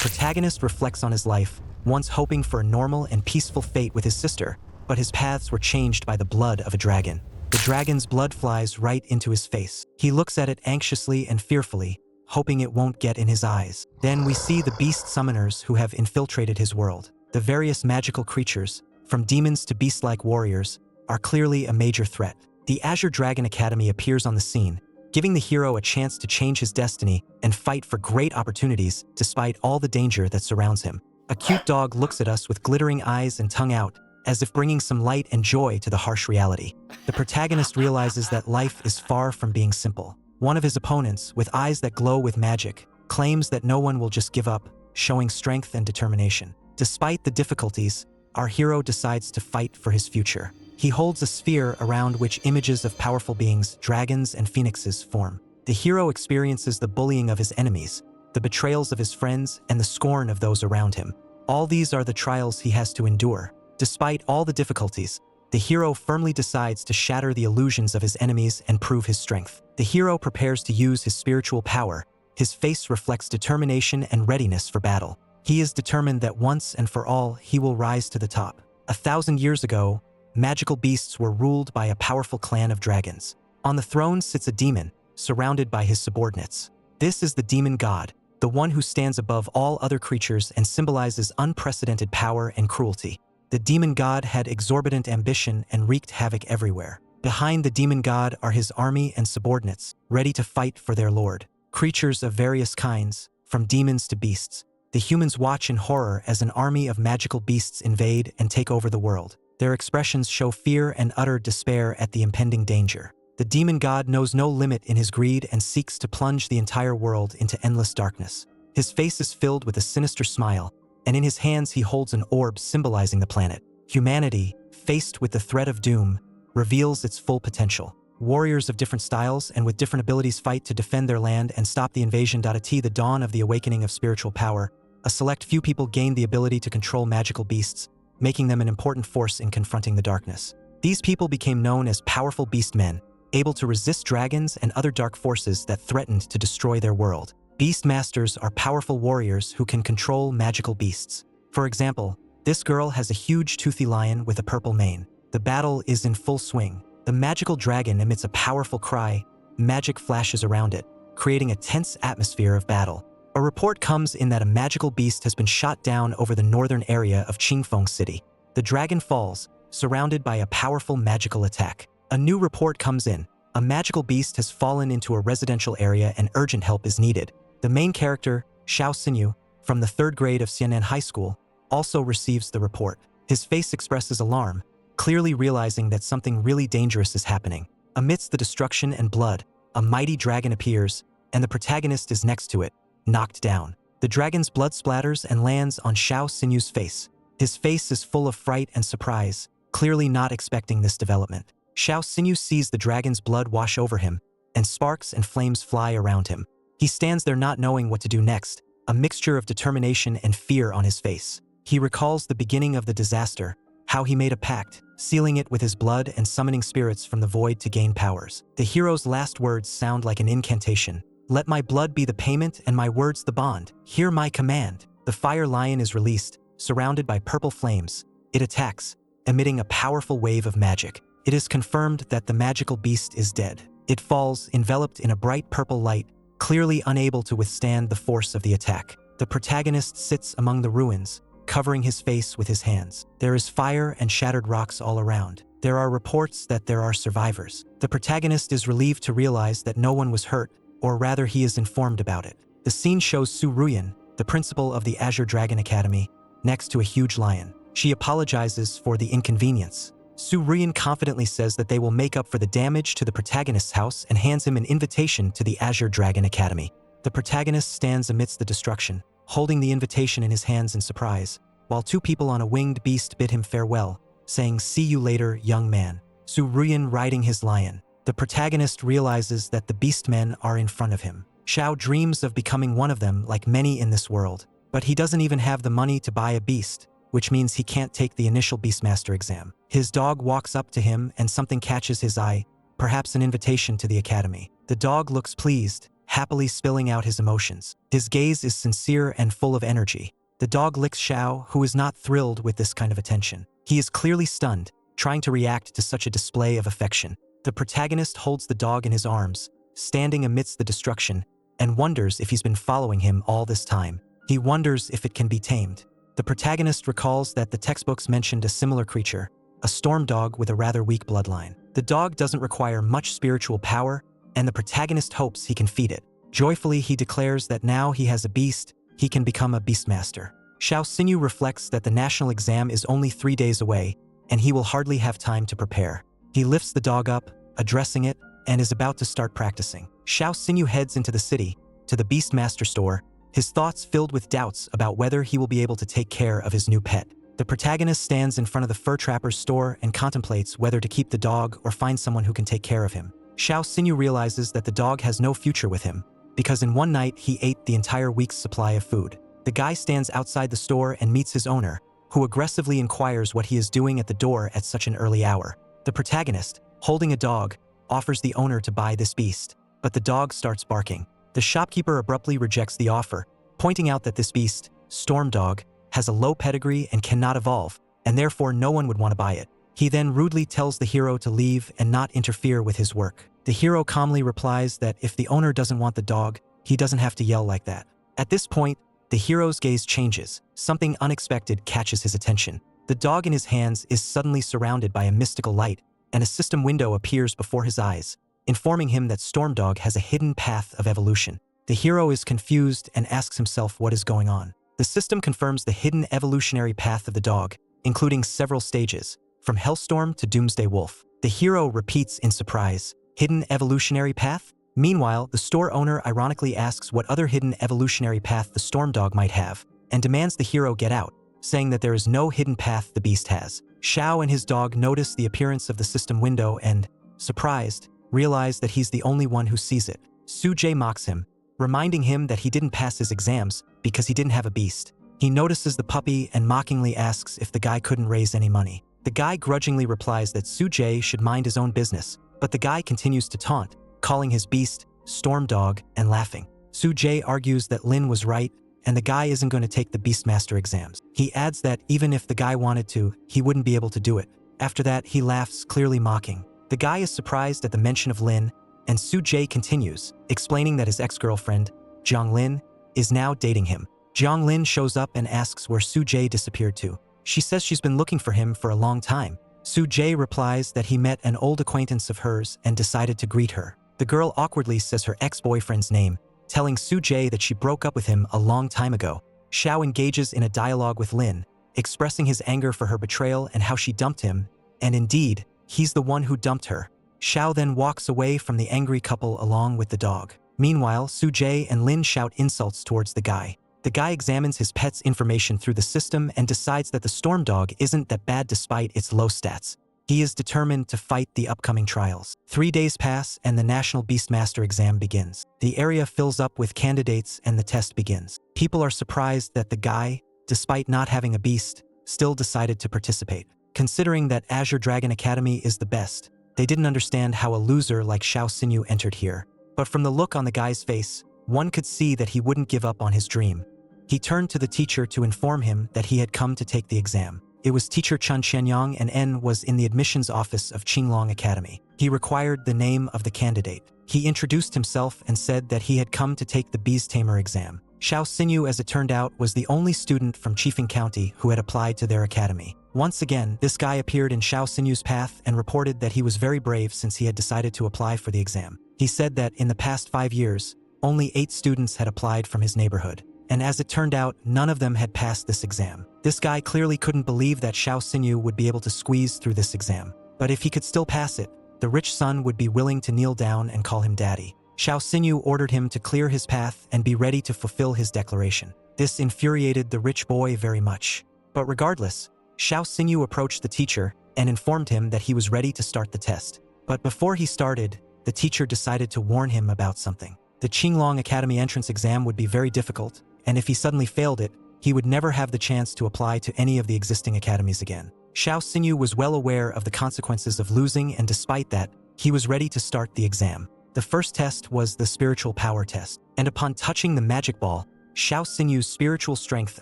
protagonist reflects on his life, once hoping for a normal and peaceful fate with his sister, but his paths were changed by the blood of a dragon. The dragon's blood flies right into his face. He looks at it anxiously and fearfully, hoping it won't get in his eyes. Then we see the beast summoners who have infiltrated his world. The various magical creatures, from demons to beast-like warriors, are clearly a major threat. The Azure Dragon Academy appears on the scene, giving the hero a chance to change his destiny and fight for great opportunities despite all the danger that surrounds him. A cute dog looks at us with glittering eyes and tongue out, as if bringing some light and joy to the harsh reality. The protagonist realizes that life is far from being simple. One of his opponents, with eyes that glow with magic, claims that no one will just give up, showing strength and determination. Despite the difficulties, our hero decides to fight for his future. He holds a sphere around which images of powerful beings, dragons and phoenixes, form. The hero experiences the bullying of his enemies, the betrayals of his friends, and the scorn of those around him. All these are the trials he has to endure. Despite all the difficulties, the hero firmly decides to shatter the illusions of his enemies and prove his strength. The hero prepares to use his spiritual power. His face reflects determination and readiness for battle. He is determined that once and for all he will rise to the top. 1,000 years ago, magical beasts were ruled by a powerful clan of dragons. On the throne sits a demon, surrounded by his subordinates. This is the demon god, the one who stands above all other creatures and symbolizes unprecedented power and cruelty. The demon god had exorbitant ambition and wreaked havoc everywhere. Behind the demon god are his army and subordinates, ready to fight for their lord. Creatures of various kinds, from demons to beasts. The humans watch in horror as an army of magical beasts invade and take over the world. Their expressions show fear and utter despair at the impending danger. The demon god knows no limit in his greed and seeks to plunge the entire world into endless darkness. His face is filled with a sinister smile, and in his hands he holds an orb symbolizing the planet. Humanity, faced with the threat of doom, reveals its full potential. Warriors of different styles and with different abilities fight to defend their land and stop the invasion. At the dawn of the awakening of spiritual power, a select few people gain the ability to control magical beasts, making them an important force in confronting the darkness. These people became known as powerful beast men, able to resist dragons and other dark forces that threatened to destroy their world. Beast masters are powerful warriors who can control magical beasts. For example, this girl has a huge toothy lion with a purple mane. The battle is in full swing. The magical dragon emits a powerful cry. Magic flashes around it, creating a tense atmosphere of battle. A report comes in that a magical beast has been shot down over the northern area of Qingfeng City. The dragon falls, surrounded by a powerful magical attack. A new report comes in. A magical beast has fallen into a residential area and urgent help is needed. The main character, Xiao Xinyu, from the 3rd grade of Xianan High School, also receives the report. His face expresses alarm, clearly realizing that something really dangerous is happening. Amidst the destruction and blood, a mighty dragon appears, and the protagonist is next to it, knocked down. The dragon's blood splatters and lands on Xiao Xinyu's face. His face is full of fright and surprise, clearly not expecting this development. Xiao Xinyu sees the dragon's blood wash over him, and sparks and flames fly around him. He stands there not knowing what to do next, a mixture of determination and fear on his face. He recalls the beginning of the disaster, how he made a pact, sealing it with his blood and summoning spirits from the void to gain powers. The hero's last words sound like an incantation. Let my blood be the payment and my words the bond. Hear my command. The fire lion is released, surrounded by purple flames. It attacks, emitting a powerful wave of magic. It is confirmed that the magical beast is dead. It falls, enveloped in a bright purple light, clearly unable to withstand the force of the attack. The protagonist sits among the ruins, covering his face with his hands. There is fire and shattered rocks all around. There are reports that there are survivors. The protagonist is relieved to realize that no one was hurt, or rather he is informed about it. The scene shows Su Ruyan, the principal of the Azure Dragon Academy, next to a huge lion. She apologizes for the inconvenience. Su Ruyan confidently says that they will make up for the damage to the protagonist's house and hands him an invitation to the Azure Dragon Academy. The protagonist stands amidst the destruction, holding the invitation in his hands in surprise, while 2 people on a winged beast bid him farewell, saying, "See you later, young man." Su Ruyan riding his lion. The protagonist realizes that the beastmen are in front of him. Xiao dreams of becoming one of them like many in this world, but he doesn't even have the money to buy a beast, which means he can't take the initial Beastmaster exam. His dog walks up to him and something catches his eye, perhaps an invitation to the academy. The dog looks pleased, happily spilling out his emotions. His gaze is sincere and full of energy. The dog licks Xiao, who is not thrilled with this kind of attention. He is clearly stunned, trying to react to such a display of affection. The protagonist holds the dog in his arms, standing amidst the destruction, and wonders if he's been following him all this time. He wonders if it can be tamed. The protagonist recalls that the textbooks mentioned a similar creature, a storm dog with a rather weak bloodline. The dog doesn't require much spiritual power, and the protagonist hopes he can feed it. Joyfully, he declares that now he has a beast, he can become a beastmaster. Xiao Xinyu reflects that the national exam is only 3 days away, and he will hardly have time to prepare. He lifts the dog up, addressing it, and is about to start practicing. Xiao Xinyu heads into the city, to the Beastmaster store, his thoughts filled with doubts about whether he will be able to take care of his new pet. The protagonist stands in front of the fur trapper's store and contemplates whether to keep the dog or find someone who can take care of him. Xiao Xinyu realizes that the dog has no future with him, because in one night he ate the entire week's supply of food. The guy stands outside the store and meets his owner, who aggressively inquires what he is doing at the door at such an early hour. The protagonist, holding a dog, offers the owner to buy this beast, but the dog starts barking. The shopkeeper abruptly rejects the offer, pointing out that this beast, Storm Dog, has a low pedigree and cannot evolve, and therefore no one would want to buy it. He then rudely tells the hero to leave and not interfere with his work. The hero calmly replies that if the owner doesn't want the dog, he doesn't have to yell like that. At this point, the hero's gaze changes. Something unexpected catches his attention. The dog in his hands is suddenly surrounded by a mystical light, and a system window appears before his eyes, informing him that Storm Dog has a hidden path of evolution. The hero is confused and asks himself what is going on. The system confirms the hidden evolutionary path of the dog, including several stages, from Hellstorm to Doomsday Wolf. The hero repeats in surprise, "Hidden evolutionary path?" Meanwhile, the store owner ironically asks what other hidden evolutionary path the Storm Dog might have, and demands the hero get out, saying that there is no hidden path the beast has. Xiao and his dog notice the appearance of the system window and, surprised, realize that he's the only one who sees it. Su Jie mocks him, reminding him that he didn't pass his exams because he didn't have a beast. He notices the puppy and mockingly asks if the guy couldn't raise any money. The guy grudgingly replies that Su Jie should mind his own business, but the guy continues to taunt, calling his beast Storm Dog and laughing. Su Jie argues that Lin was right and the guy isn't going to take the Beastmaster exams. He adds that even if the guy wanted to, he wouldn't be able to do it. After that, he laughs, clearly mocking. The guy is surprised at the mention of Lin, and Su Jie continues, explaining that his ex-girlfriend, Jiang Lin, is now dating him. Jiang Lin shows up and asks where Su Jie disappeared to. She says she's been looking for him for a long time. Su Jie replies that he met an old acquaintance of hers and decided to greet her. The girl awkwardly says her ex-boyfriend's name, telling Su Jie that she broke up with him a long time ago. Xiao engages in a dialogue with Lin, expressing his anger for her betrayal and how she dumped him, and indeed, he's the one who dumped her. Xiao then walks away from the angry couple along with the dog. Meanwhile, Su Jie and Lin shout insults towards the guy. The guy examines his pet's information through the system and decides that the Storm Dog isn't that bad despite its low stats. He is determined to fight the upcoming trials. 3 days pass and the National Beastmaster exam begins. The area fills up with candidates and the test begins. People are surprised that the guy, despite not having a beast, still decided to participate. Considering that Azure Dragon Academy is the best, they didn't understand how a loser like Xiao Xinyu entered here. But from the look on the guy's face, one could see that he wouldn't give up on his dream. He turned to the teacher to inform him that he had come to take the exam. It was teacher Chen Qianyang and N was in the admissions office of Qinglong Academy. He required the name of the candidate. He introduced himself and said that he had come to take the Beast Tamer exam. Xiao Xinyu, as it turned out, was the only student from Chifeng County who had applied to their academy. Once again, this guy appeared in Xiao Xinyu's path and reported that he was very brave since he had decided to apply for the exam. He said that in the past 5 years, only 8 students had applied from his neighborhood. And as it turned out, none of them had passed this exam. This guy clearly couldn't believe that Xiao Xinyu would be able to squeeze through this exam. But if he could still pass it, the rich son would be willing to kneel down and call him daddy. Xiao Xinyu ordered him to clear his path and be ready to fulfill his declaration. This infuriated the rich boy very much. But regardless, Xiao Xinyu approached the teacher and informed him that he was ready to start the test. But before he started, the teacher decided to warn him about something. The Qinglong Academy entrance exam would be very difficult, and if he suddenly failed it, he would never have the chance to apply to any of the existing academies again. Xiao Xinyu was well aware of the consequences of losing, and despite that, he was ready to start the exam. The first test was the spiritual power test, and upon touching the magic ball, Xiao Sinyu's spiritual strength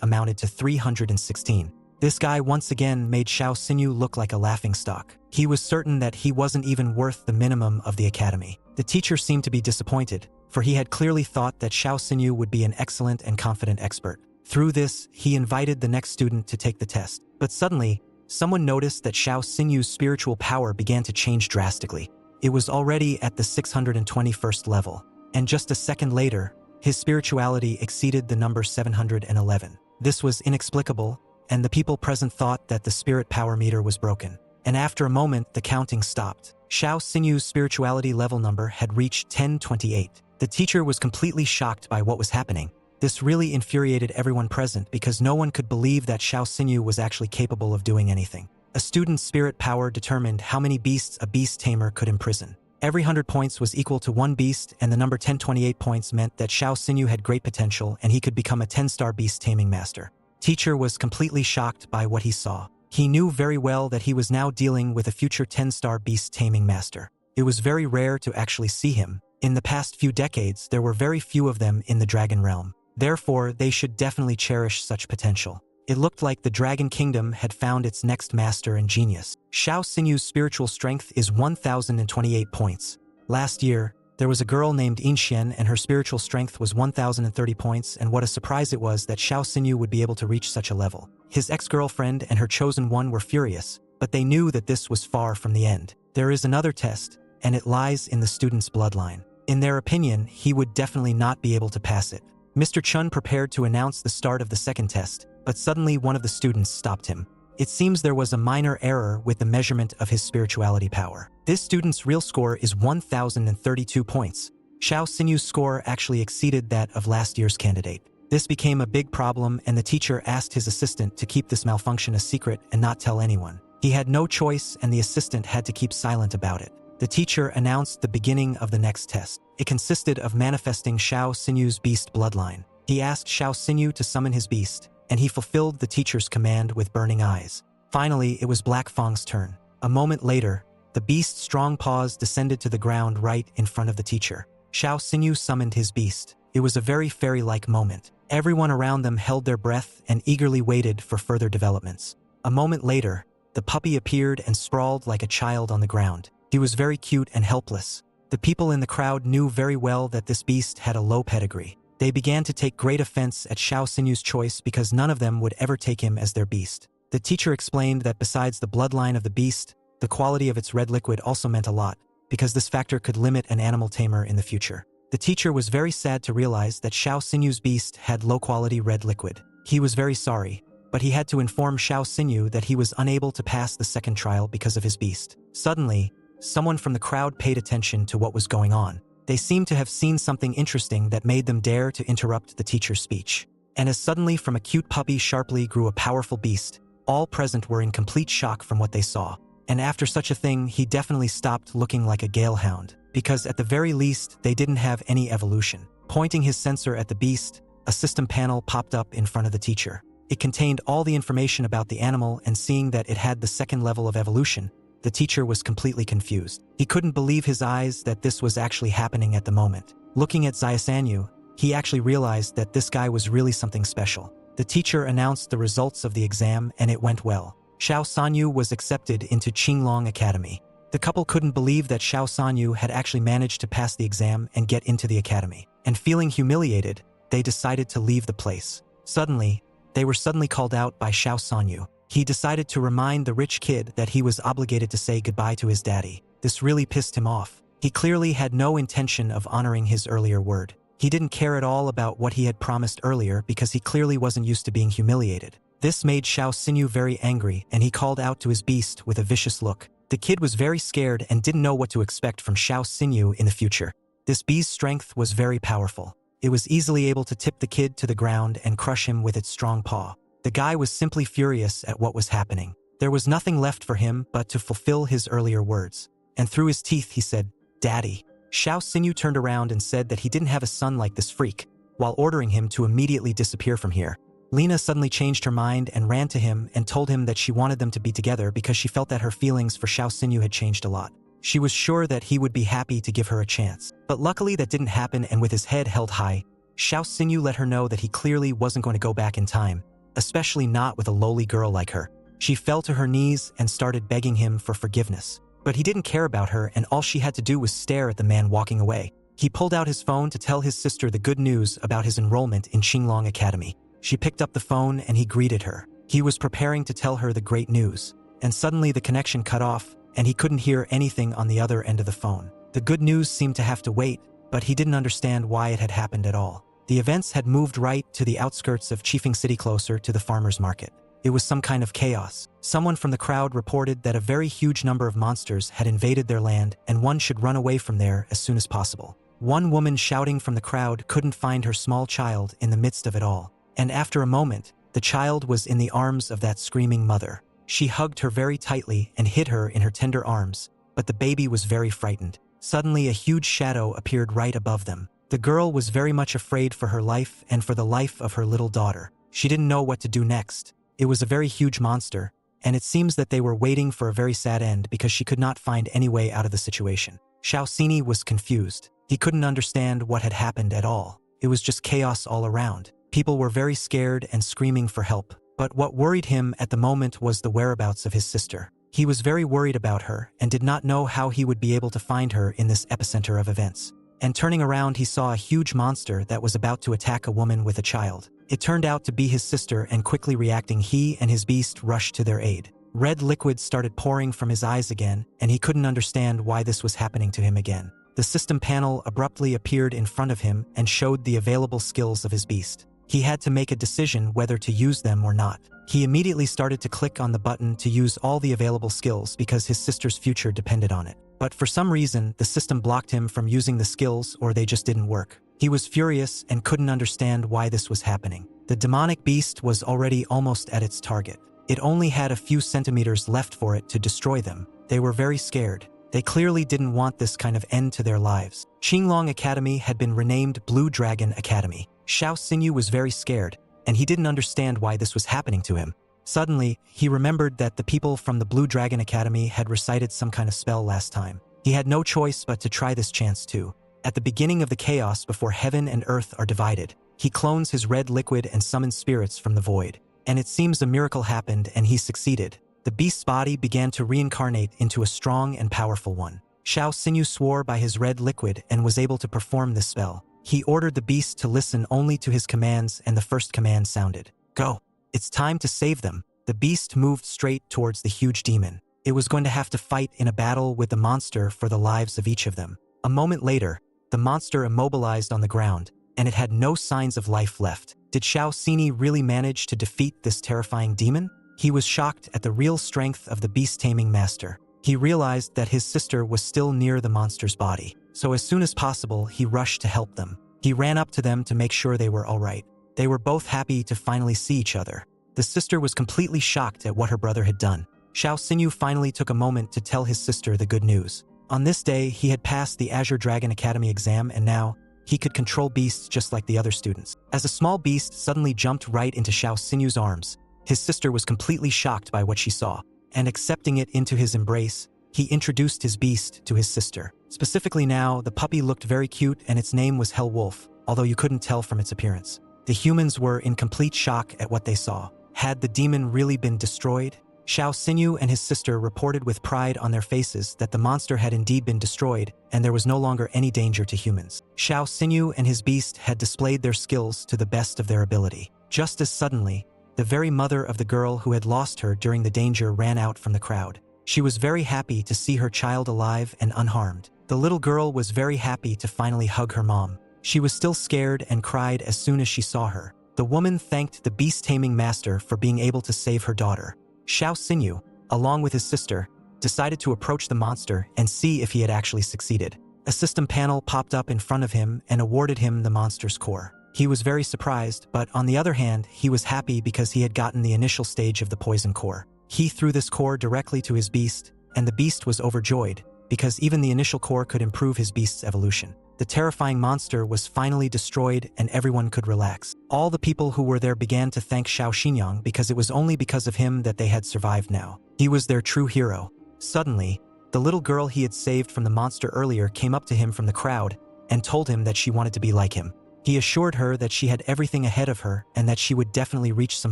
amounted to 316. This guy once again made Xiao Sinyu look like a laughingstock. He was certain that he wasn't even worth the minimum of the academy. The teacher seemed to be disappointed, for he had clearly thought that Xiao Sinyu would be an excellent and confident expert. Through this, he invited the next student to take the test. But suddenly, someone noticed that Xiao Sinyu's spiritual power began to change drastically. It was already at the 621st level, and just a second later, his spirituality exceeded the number 711. This was inexplicable, and the people present thought that the spirit power meter was broken. And after a moment, the counting stopped. Xiao Sinyu's spirituality level number had reached 1028. The teacher was completely shocked by what was happening. This really infuriated everyone present because no one could believe that Xiao Sinyu was actually capable of doing anything. A student's spirit power determined how many beasts a beast tamer could imprison. Every 100 points was equal to one beast, and the number 1028 points meant that Xiao Sinyu had great potential and he could become a 10-star beast taming master. Teacher was completely shocked by what he saw. He knew very well that he was now dealing with a future 10-star beast taming master. It was very rare to actually see him. In the past few decades, there were very few of them in the dragon realm. Therefore, they should definitely cherish such potential. It looked like the Dragon Kingdom had found its next master and genius. Xiao Sinyu's spiritual strength is 1,028 points. Last year, there was a girl named Inxian and her spiritual strength was 1,030 points, and what a surprise it was that Xiao Sinyu would be able to reach such a level. His ex-girlfriend and her chosen one were furious, but they knew that this was far from the end. There is another test, and it lies in the student's bloodline. In their opinion, he would definitely not be able to pass it. Mr. Chun prepared to announce the start of the second test, but suddenly one of the students stopped him. It seems there was a minor error with the measurement of his spirituality power. This student's real score is 1,032 points. Xiao Sinyu's score actually exceeded that of last year's candidate. This became a big problem, and the teacher asked his assistant to keep this malfunction a secret and not tell anyone. He had no choice, and the assistant had to keep silent about it. The teacher announced the beginning of the next test. It consisted of manifesting Xiao Sinyu's beast bloodline. He asked Xiao Sinyu to summon his beast, and he fulfilled the teacher's command with burning eyes. Finally, it was Black Fong's turn. A moment later, the beast's strong paws descended to the ground right in front of the teacher. Xiao Sinyu summoned his beast. It was a very fairy-like moment. Everyone around them held their breath and eagerly waited for further developments. A moment later, the puppy appeared and sprawled like a child on the ground. He was very cute and helpless. The people in the crowd knew very well that this beast had a low pedigree. They began to take great offense at Xiao Sinyu's choice because none of them would ever take him as their beast. The teacher explained that besides the bloodline of the beast, the quality of its red liquid also meant a lot, because this factor could limit an animal tamer in the future. The teacher was very sad to realize that Xiao Sinyu's beast had low-quality red liquid. He was very sorry, but he had to inform Xiao Sinyu that he was unable to pass the second trial because of his beast. Suddenly, someone from the crowd paid attention to what was going on. They seemed to have seen something interesting that made them dare to interrupt the teacher's speech. And as suddenly from a cute puppy sharply grew a powerful beast, all present were in complete shock from what they saw. And after such a thing, he definitely stopped looking like a Galehound, because at the very least, they didn't have any evolution. Pointing his sensor at the beast, a system panel popped up in front of the teacher. It contained all the information about the animal, and seeing that it had the second level of evolution, the teacher was completely confused. He couldn't believe his eyes that this was actually happening at the moment. Looking at Xiaosanyu, he actually realized that this guy was really something special. The teacher announced the results of the exam, and it went well. Xiao Sanyu was accepted into Qinglong Academy. The couple couldn't believe that Xiao Sanyu had actually managed to pass the exam and get into the academy. And feeling humiliated, they decided to leave the place. Suddenly, they were called out by Xiao Sanyu. He decided to remind the rich kid that he was obligated to say goodbye to his daddy. This really pissed him off. He clearly had no intention of honoring his earlier word. He didn't care at all about what he had promised earlier because he clearly wasn't used to being humiliated. This made Xiao Sinyu very angry, and he called out to his beast with a vicious look. The kid was very scared and didn't know what to expect from Xiao Sinyu in the future. This beast's strength was very powerful. It was easily able to tip the kid to the ground and crush him with its strong paw. The guy was simply furious at what was happening. There was nothing left for him but to fulfill his earlier words. And through his teeth he said, "Daddy." Xiao Sinyu turned around and said that he didn't have a son like this freak, while ordering him to immediately disappear from here. Lena suddenly changed her mind and ran to him and told him that she wanted them to be together because she felt that her feelings for Xiao Sinyu had changed a lot. She was sure that he would be happy to give her a chance. But luckily that didn't happen, and with his head held high, Xiao Xinyu let her know that he clearly wasn't going to go back in time, especially not with a lowly girl like her. She fell to her knees and started begging him for forgiveness. But he didn't care about her, and all she had to do was stare at the man walking away. He pulled out his phone to tell his sister the good news about his enrollment in Qinglong Academy. She picked up the phone and he greeted her. He was preparing to tell her the great news. And suddenly the connection cut off, and he couldn't hear anything on the other end of the phone. The good news seemed to have to wait, but he didn't understand why it had happened at all. The events had moved right to the outskirts of Chifeng City, closer to the farmer's market. It was some kind of chaos. Someone from the crowd reported that a very huge number of monsters had invaded their land, and one should run away from there as soon as possible. One woman shouting from the crowd couldn't find her small child in the midst of it all. And after a moment, the child was in the arms of that screaming mother. She hugged her very tightly and hid her in her tender arms, but the baby was very frightened. Suddenly a huge shadow appeared right above them. The girl was very much afraid for her life and for the life of her little daughter. She didn't know what to do next. It was a very huge monster, and it seems that they were waiting for a very sad end because she could not find any way out of the situation. Xiao Xini was confused. He couldn't understand what had happened at all. It was just chaos all around. People were very scared and screaming for help. But what worried him at the moment was the whereabouts of his sister. He was very worried about her and did not know how he would be able to find her in this epicenter of events. And turning around, he saw a huge monster that was about to attack a woman with a child. It turned out to be his sister, and quickly reacting, he and his beast rushed to their aid. Red liquid started pouring from his eyes again, and he couldn't understand why this was happening to him again. The system panel abruptly appeared in front of him and showed the available skills of his beast. He had to make a decision whether to use them or not. He immediately started to click on the button to use all the available skills because his sister's future depended on it. But for some reason, the system blocked him from using the skills, or they just didn't work. He was furious and couldn't understand why this was happening. The demonic beast was already almost at its target. It only had a few centimeters left for it to destroy them. They were very scared. They clearly didn't want this kind of end to their lives. Qinglong Academy had been renamed Blue Dragon Academy. Xiao Xinyu was very scared, and he didn't understand why this was happening to him. Suddenly, he remembered that the people from the Blue Dragon Academy had recited some kind of spell last time. He had no choice but to try this chance too. At the beginning of the chaos before heaven and earth are divided, he clones his red liquid and summons spirits from the void. And it seems a miracle happened and he succeeded. The beast's body began to reincarnate into a strong and powerful one. Xiao Xinyu swore by his red liquid and was able to perform this spell. He ordered the beast to listen only to his commands, and the first command sounded, "Go! It's time to save them." The beast moved straight towards the huge demon. It was going to have to fight in a battle with the monster for the lives of each of them. A moment later, the monster immobilized on the ground, and it had no signs of life left. Did Xiao Xini really manage to defeat this terrifying demon? He was shocked at the real strength of the beast-taming master. He realized that his sister was still near the monster's body. So as soon as possible, he rushed to help them. He ran up to them to make sure they were all right. They were both happy to finally see each other. The sister was completely shocked at what her brother had done. Xiao Xinyu finally took a moment to tell his sister the good news. On this day, he had passed the Azure Dragon Academy exam, and now he could control beasts just like the other students. As a small beast suddenly jumped right into Xiao Xinyu's arms, his sister was completely shocked by what she saw, and accepting it into his embrace, he introduced his beast to his sister. Specifically now, the puppy looked very cute and its name was Hell Wolf, although you couldn't tell from its appearance. The humans were in complete shock at what they saw. Had the demon really been destroyed? Xiao Xinyu and his sister reported with pride on their faces that the monster had indeed been destroyed and there was no longer any danger to humans. Xiao Xinyu and his beast had displayed their skills to the best of their ability. Just as suddenly, the very mother of the girl who had lost her during the danger ran out from the crowd. She was very happy to see her child alive and unharmed. The little girl was very happy to finally hug her mom. She was still scared and cried as soon as she saw her. The woman thanked the beast-taming master for being able to save her daughter. Xiao Xinyu, along with his sister, decided to approach the monster and see if he had actually succeeded. A system panel popped up in front of him and awarded him the monster's core. He was very surprised, but on the other hand, he was happy because he had gotten the initial stage of the poison core. He threw this core directly to his beast, and the beast was overjoyed, because even the initial core could improve his beast's evolution. The terrifying monster was finally destroyed and everyone could relax. All the people who were there began to thank Xiao Xinyang because it was only because of him that they had survived now. He was their true hero. Suddenly, The little girl he had saved from the monster earlier came up to him from the crowd and told him that she wanted to be like him. He assured her that she had everything ahead of her and that she would definitely reach some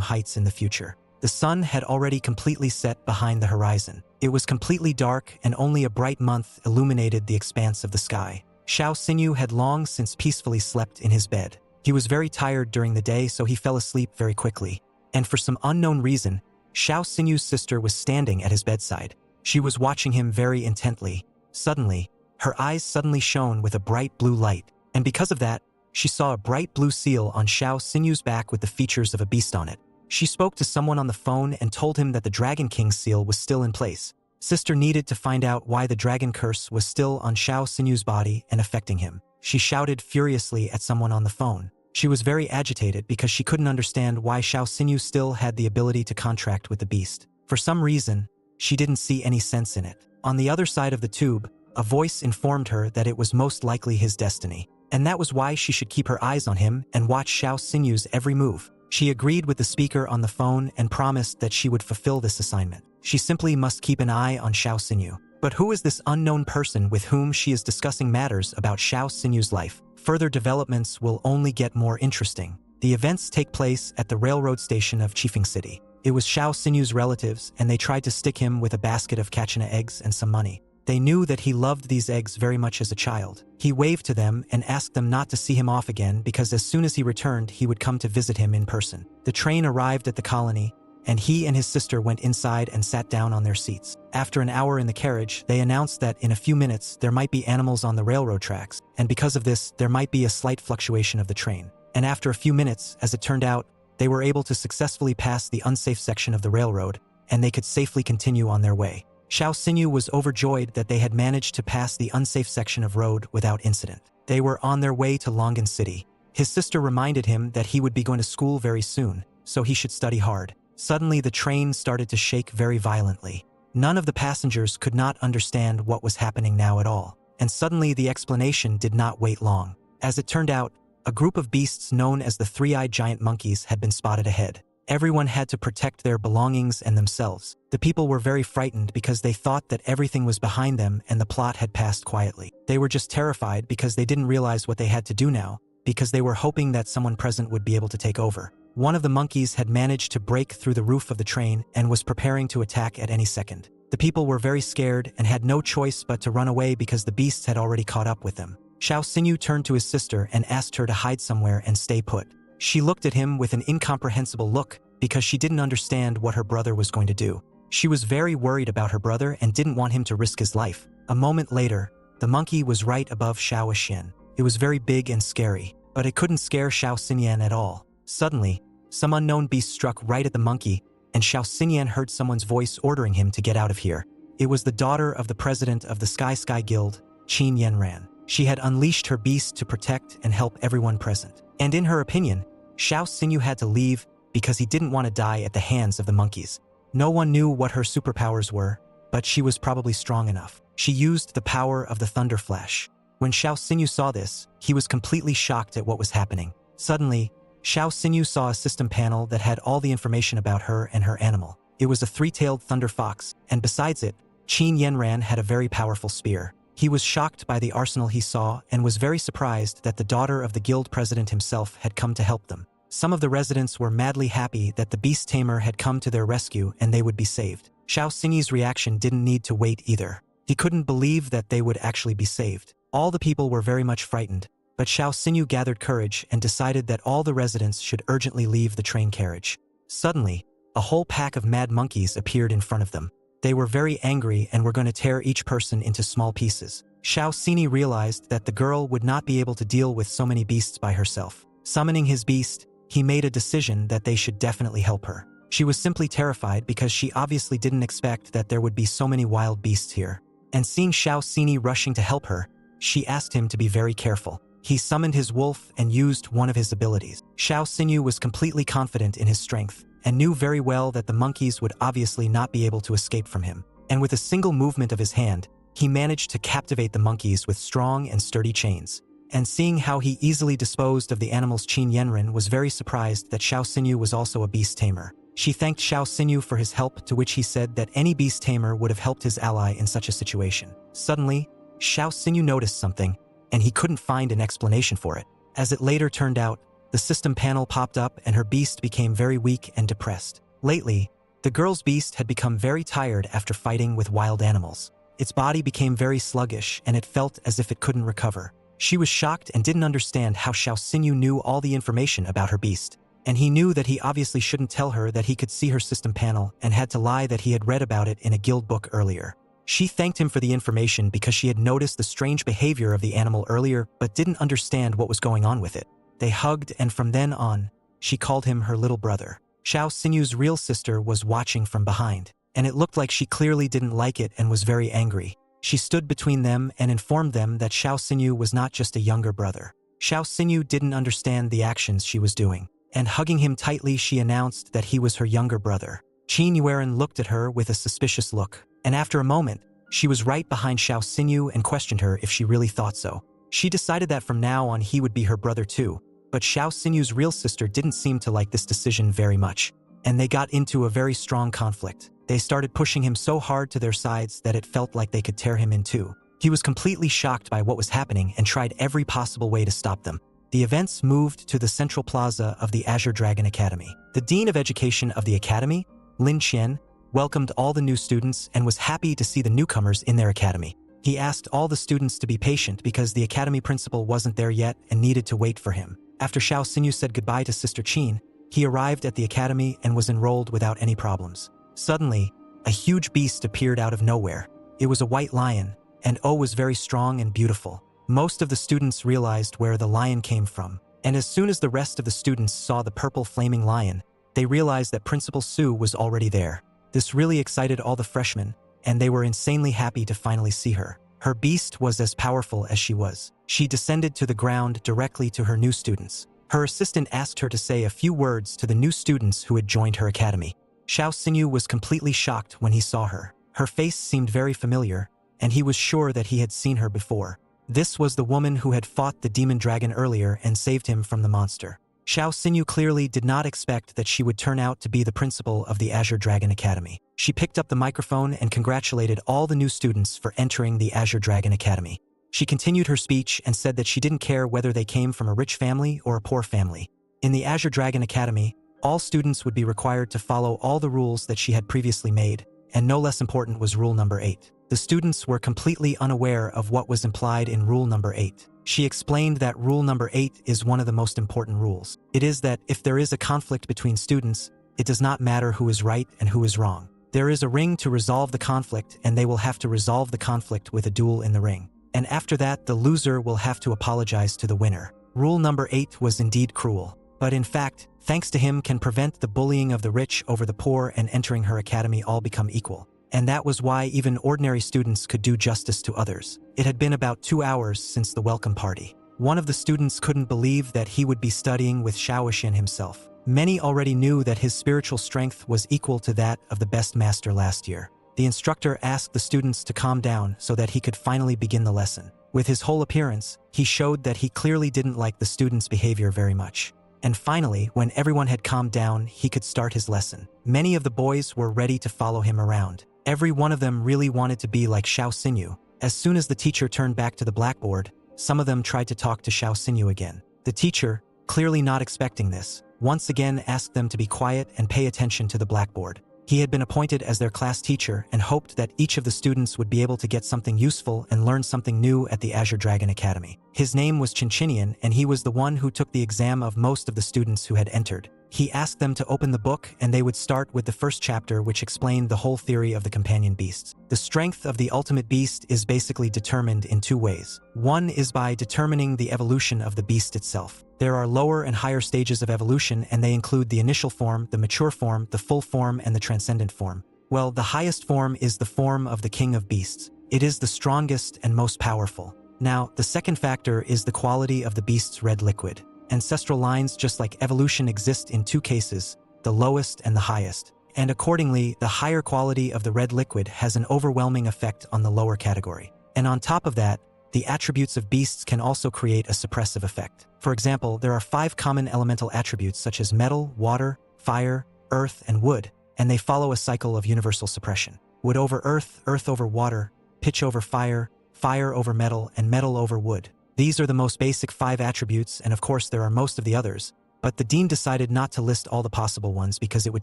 heights in the future. The sun had already completely set behind the horizon. It was completely dark and only a bright month illuminated the expanse of the sky. Xiao Xinyu had long since peacefully slept in his bed. He was very tired during the day, so he fell asleep very quickly. And for some unknown reason, Xiao Xinyu's sister was standing at his bedside. She was watching him very intently. Suddenly, her eyes suddenly shone with a bright blue light, and because of that, she saw a bright blue seal on Xiao Xinyu's back with the features of a beast on it. She spoke to someone on the phone and told him that the Dragon King seal was still in place. Sister needed to find out why the dragon curse was still on Xiao Xinyu's body and affecting him. She shouted furiously at someone on the phone. She was very agitated because she couldn't understand why Xiao Xinyu still had the ability to contract with the beast. For some reason, she didn't see any sense in it. On the other side of the tube, a voice informed her that it was most likely his destiny, and that was why she should keep her eyes on him and watch Xiao Xinyu's every move. She agreed with the speaker on the phone and promised that she would fulfill this assignment. She simply must keep an eye on Xiao Xinyu. But who is this unknown person with whom she is discussing matters about Xiao Xinyu's life? Further developments will only get more interesting. The events take place at the railroad station of Chifeng City. It was Xiao Xinyu's relatives, and they tried to stick him with a basket of Kachina eggs and some money. They knew that he loved these eggs very much as a child. He waved to them and asked them not to see him off again because as soon as he returned, he would come to visit him in person. The train arrived at the colony, and he and his sister went inside and sat down on their seats. After an hour in the carriage, they announced that in a few minutes there might be animals on the railroad tracks, and because of this, there might be a slight fluctuation of the train. And after a few minutes, as it turned out, they were able to successfully pass the unsafe section of the railroad, and they could safely continue on their way. Xiao Xinyu was overjoyed that they had managed to pass the unsafe section of road without incident. They were on their way to Longan City. His sister reminded him that he would be going to school very soon, so he should study hard. Suddenly, the train started to shake very violently. None of the passengers could not understand what was happening now at all, and suddenly the explanation did not wait long. As it turned out, a group of beasts known as the three-eyed giant monkeys had been spotted ahead. Everyone had to protect their belongings and themselves. The people were very frightened because they thought that everything was behind them and the plot had passed quietly. They were just terrified because they didn't realize what they had to do now, because they were hoping that someone present would be able to take over. One of the monkeys had managed to break through the roof of the train and was preparing to attack at any second. The people were very scared and had no choice but to run away because the beasts had already caught up with them. Xiao Xinyu turned to his sister and asked her to hide somewhere and stay put. She looked at him with an incomprehensible look because she didn't understand what her brother was going to do. She was very worried about her brother and didn't want him to risk his life. A moment later, the monkey was right above Xiao Xian. It was very big and scary, but it couldn't scare Xiao Xinyan at all. Suddenly, some unknown beast struck right at the monkey, and Xiao Xinyan heard someone's voice ordering him to get out of here. It was the daughter of the president of the Sky Guild, Qin Yanran. She had unleashed her beast to protect and help everyone present. And in her opinion, Xiao Xinyu had to leave because he didn't want to die at the hands of the monkeys. No one knew what her superpowers were, but she was probably strong enough. She used the power of the Thunder Flash. When Xiao Xinyu saw this, he was completely shocked at what was happening. Suddenly, Xiao Xinyu saw a system panel that had all the information about her and her animal. It was a three-tailed thunder fox, and besides it, Qin Yanran had a very powerful spear. He was shocked by the arsenal he saw and was very surprised that the daughter of the guild president himself had come to help them. Some of the residents were madly happy that the beast tamer had come to their rescue and they would be saved. Xiao Xinyi's reaction didn't need to wait either. He couldn't believe that they would actually be saved. All the people were very much frightened, but Xiao Xinyu gathered courage and decided that all the residents should urgently leave the train carriage. Suddenly, a whole pack of mad monkeys appeared in front of them. They were very angry and were going to tear each person into small pieces. Xiao Xinyi realized that the girl would not be able to deal with so many beasts by herself. Summoning his beast, he made a decision that they should definitely help her. She was simply terrified because she obviously didn't expect that there would be so many wild beasts here. And seeing Xiao Xinyi rushing to help her, she asked him to be very careful. He summoned his wolf and used one of his abilities. Xiao Xinyu was completely confident in his strength and knew very well that the monkeys would obviously not be able to escape from him. And with a single movement of his hand, he managed to captivate the monkeys with strong and sturdy chains. And seeing how he easily disposed of the animals, Qin Yanran was very surprised that Xiao Xinyu was also a beast tamer. She thanked Xiao Xinyu for his help, to which he said that any beast tamer would have helped his ally in such a situation. Suddenly, Xiao Xinyu noticed something, and he couldn't find an explanation for it. As it later turned out, the system panel popped up and her beast became very weak and depressed. Lately, the girl's beast had become very tired after fighting with wild animals. Its body became very sluggish and it felt as if it couldn't recover. She was shocked and didn't understand how Xiao Xinyu knew all the information about her beast. And he knew that he obviously shouldn't tell her that he could see her system panel and had to lie that he had read about it in a guild book earlier. She thanked him for the information because she had noticed the strange behavior of the animal earlier but didn't understand what was going on with it. They hugged, and from then on, she called him her little brother. Xiao Xinyu's real sister was watching from behind, and it looked like she clearly didn't like it and was very angry. She stood between them and informed them that Xiao Xinyu was not just a younger brother. Xiao Xinyu didn't understand the actions she was doing, and hugging him tightly she announced that he was her younger brother. Qin Yuan looked at her with a suspicious look, and after a moment, she was right behind Xiao Xinyu and questioned her if she really thought so. She decided that from now on he would be her brother too, but Xiao Xinyu's real sister didn't seem to like this decision very much, and they got into a very strong conflict. They started pushing him so hard to their sides that it felt like they could tear him in two. He was completely shocked by what was happening and tried every possible way to stop them. The events moved to the central plaza of the Azure Dragon Academy. The Dean of Education of the Academy, Lin Qian, welcomed all the new students and was happy to see the newcomers in their academy. He asked all the students to be patient because the academy principal wasn't there yet and needed to wait for him. After Xiao Xinyu said goodbye to Sister Qin, he arrived at the academy and was enrolled without any problems. Suddenly, a huge beast appeared out of nowhere. It was a white lion, and O was very strong and beautiful. Most of the students realized where the lion came from, and as soon as the rest of the students saw the purple flaming lion, they realized that Principal Su was already there. This really excited all the freshmen, and they were insanely happy to finally see her. Her beast was as powerful as she was. She descended to the ground directly to her new students. Her assistant asked her to say a few words to the new students who had joined her academy. Xiao Xinyu was completely shocked when he saw her. Her face seemed very familiar, and he was sure that he had seen her before. This was the woman who had fought the demon dragon earlier and saved him from the monster. Xiao Xinyu clearly did not expect that she would turn out to be the principal of the Azure Dragon Academy. She picked up the microphone and congratulated all the new students for entering the Azure Dragon Academy. She continued her speech and said that she didn't care whether they came from a rich family or a poor family. In the Azure Dragon Academy, all students would be required to follow all the rules that she had previously made, and no less important was rule number 8. The students were completely unaware of what was implied in rule number 8. She explained that rule number 8 is one of the most important rules. It is that if there is a conflict between students, it does not matter who is right and who is wrong. There is a ring to resolve the conflict, and they will have to resolve the conflict with a duel in the ring. And after that, the loser will have to apologize to the winner. Rule number 8 was indeed cruel, but in fact, thanks to him can prevent the bullying of the rich over the poor, and entering her academy all become equal. And that was why even ordinary students could do justice to others. It had been about 2 hours since the welcome party. One of the students couldn't believe that he would be studying with Shaoxin himself. Many already knew that his spiritual strength was equal to that of the best master last year. The instructor asked the students to calm down so that he could finally begin the lesson. With his whole appearance, he showed that he clearly didn't like the students' behavior very much. And finally, when everyone had calmed down, he could start his lesson. Many of the boys were ready to follow him around. Every one of them really wanted to be like Xiao Xinyu. As soon as the teacher turned back to the blackboard, some of them tried to talk to Xiao Xinyu again. The teacher, clearly not expecting this, once again asked them to be quiet and pay attention to the blackboard. He had been appointed as their class teacher and hoped that each of the students would be able to get something useful and learn something new at the Azure Dragon Academy. His name was Chinchinian, and he was the one who took the exam of most of the students who had entered. He asked them to open the book, and they would start with the first chapter, which explained the whole theory of the companion beasts. The strength of the ultimate beast is basically determined in 2 ways. One is by determining the evolution of the beast itself. There are lower and higher stages of evolution, and they include the initial form, the mature form, the full form, and the transcendent form. Well, the highest form is the form of the king of beasts. It is the strongest and most powerful. Now, the second factor is the quality of the beast's red liquid. Ancestral lines, just like evolution, exist in 2 cases, the lowest and the highest. And accordingly, the higher quality of the red liquid has an overwhelming effect on the lower category. And on top of that, the attributes of beasts can also create a suppressive effect. For example, there are 5 common elemental attributes such as metal, water, fire, earth, and wood, and they follow a cycle of universal suppression. Wood over earth, earth over water, pitch over fire, fire over metal, and metal over wood. These are the most basic 5 attributes, and of course there are most of the others, but the dean decided not to list all the possible ones because it would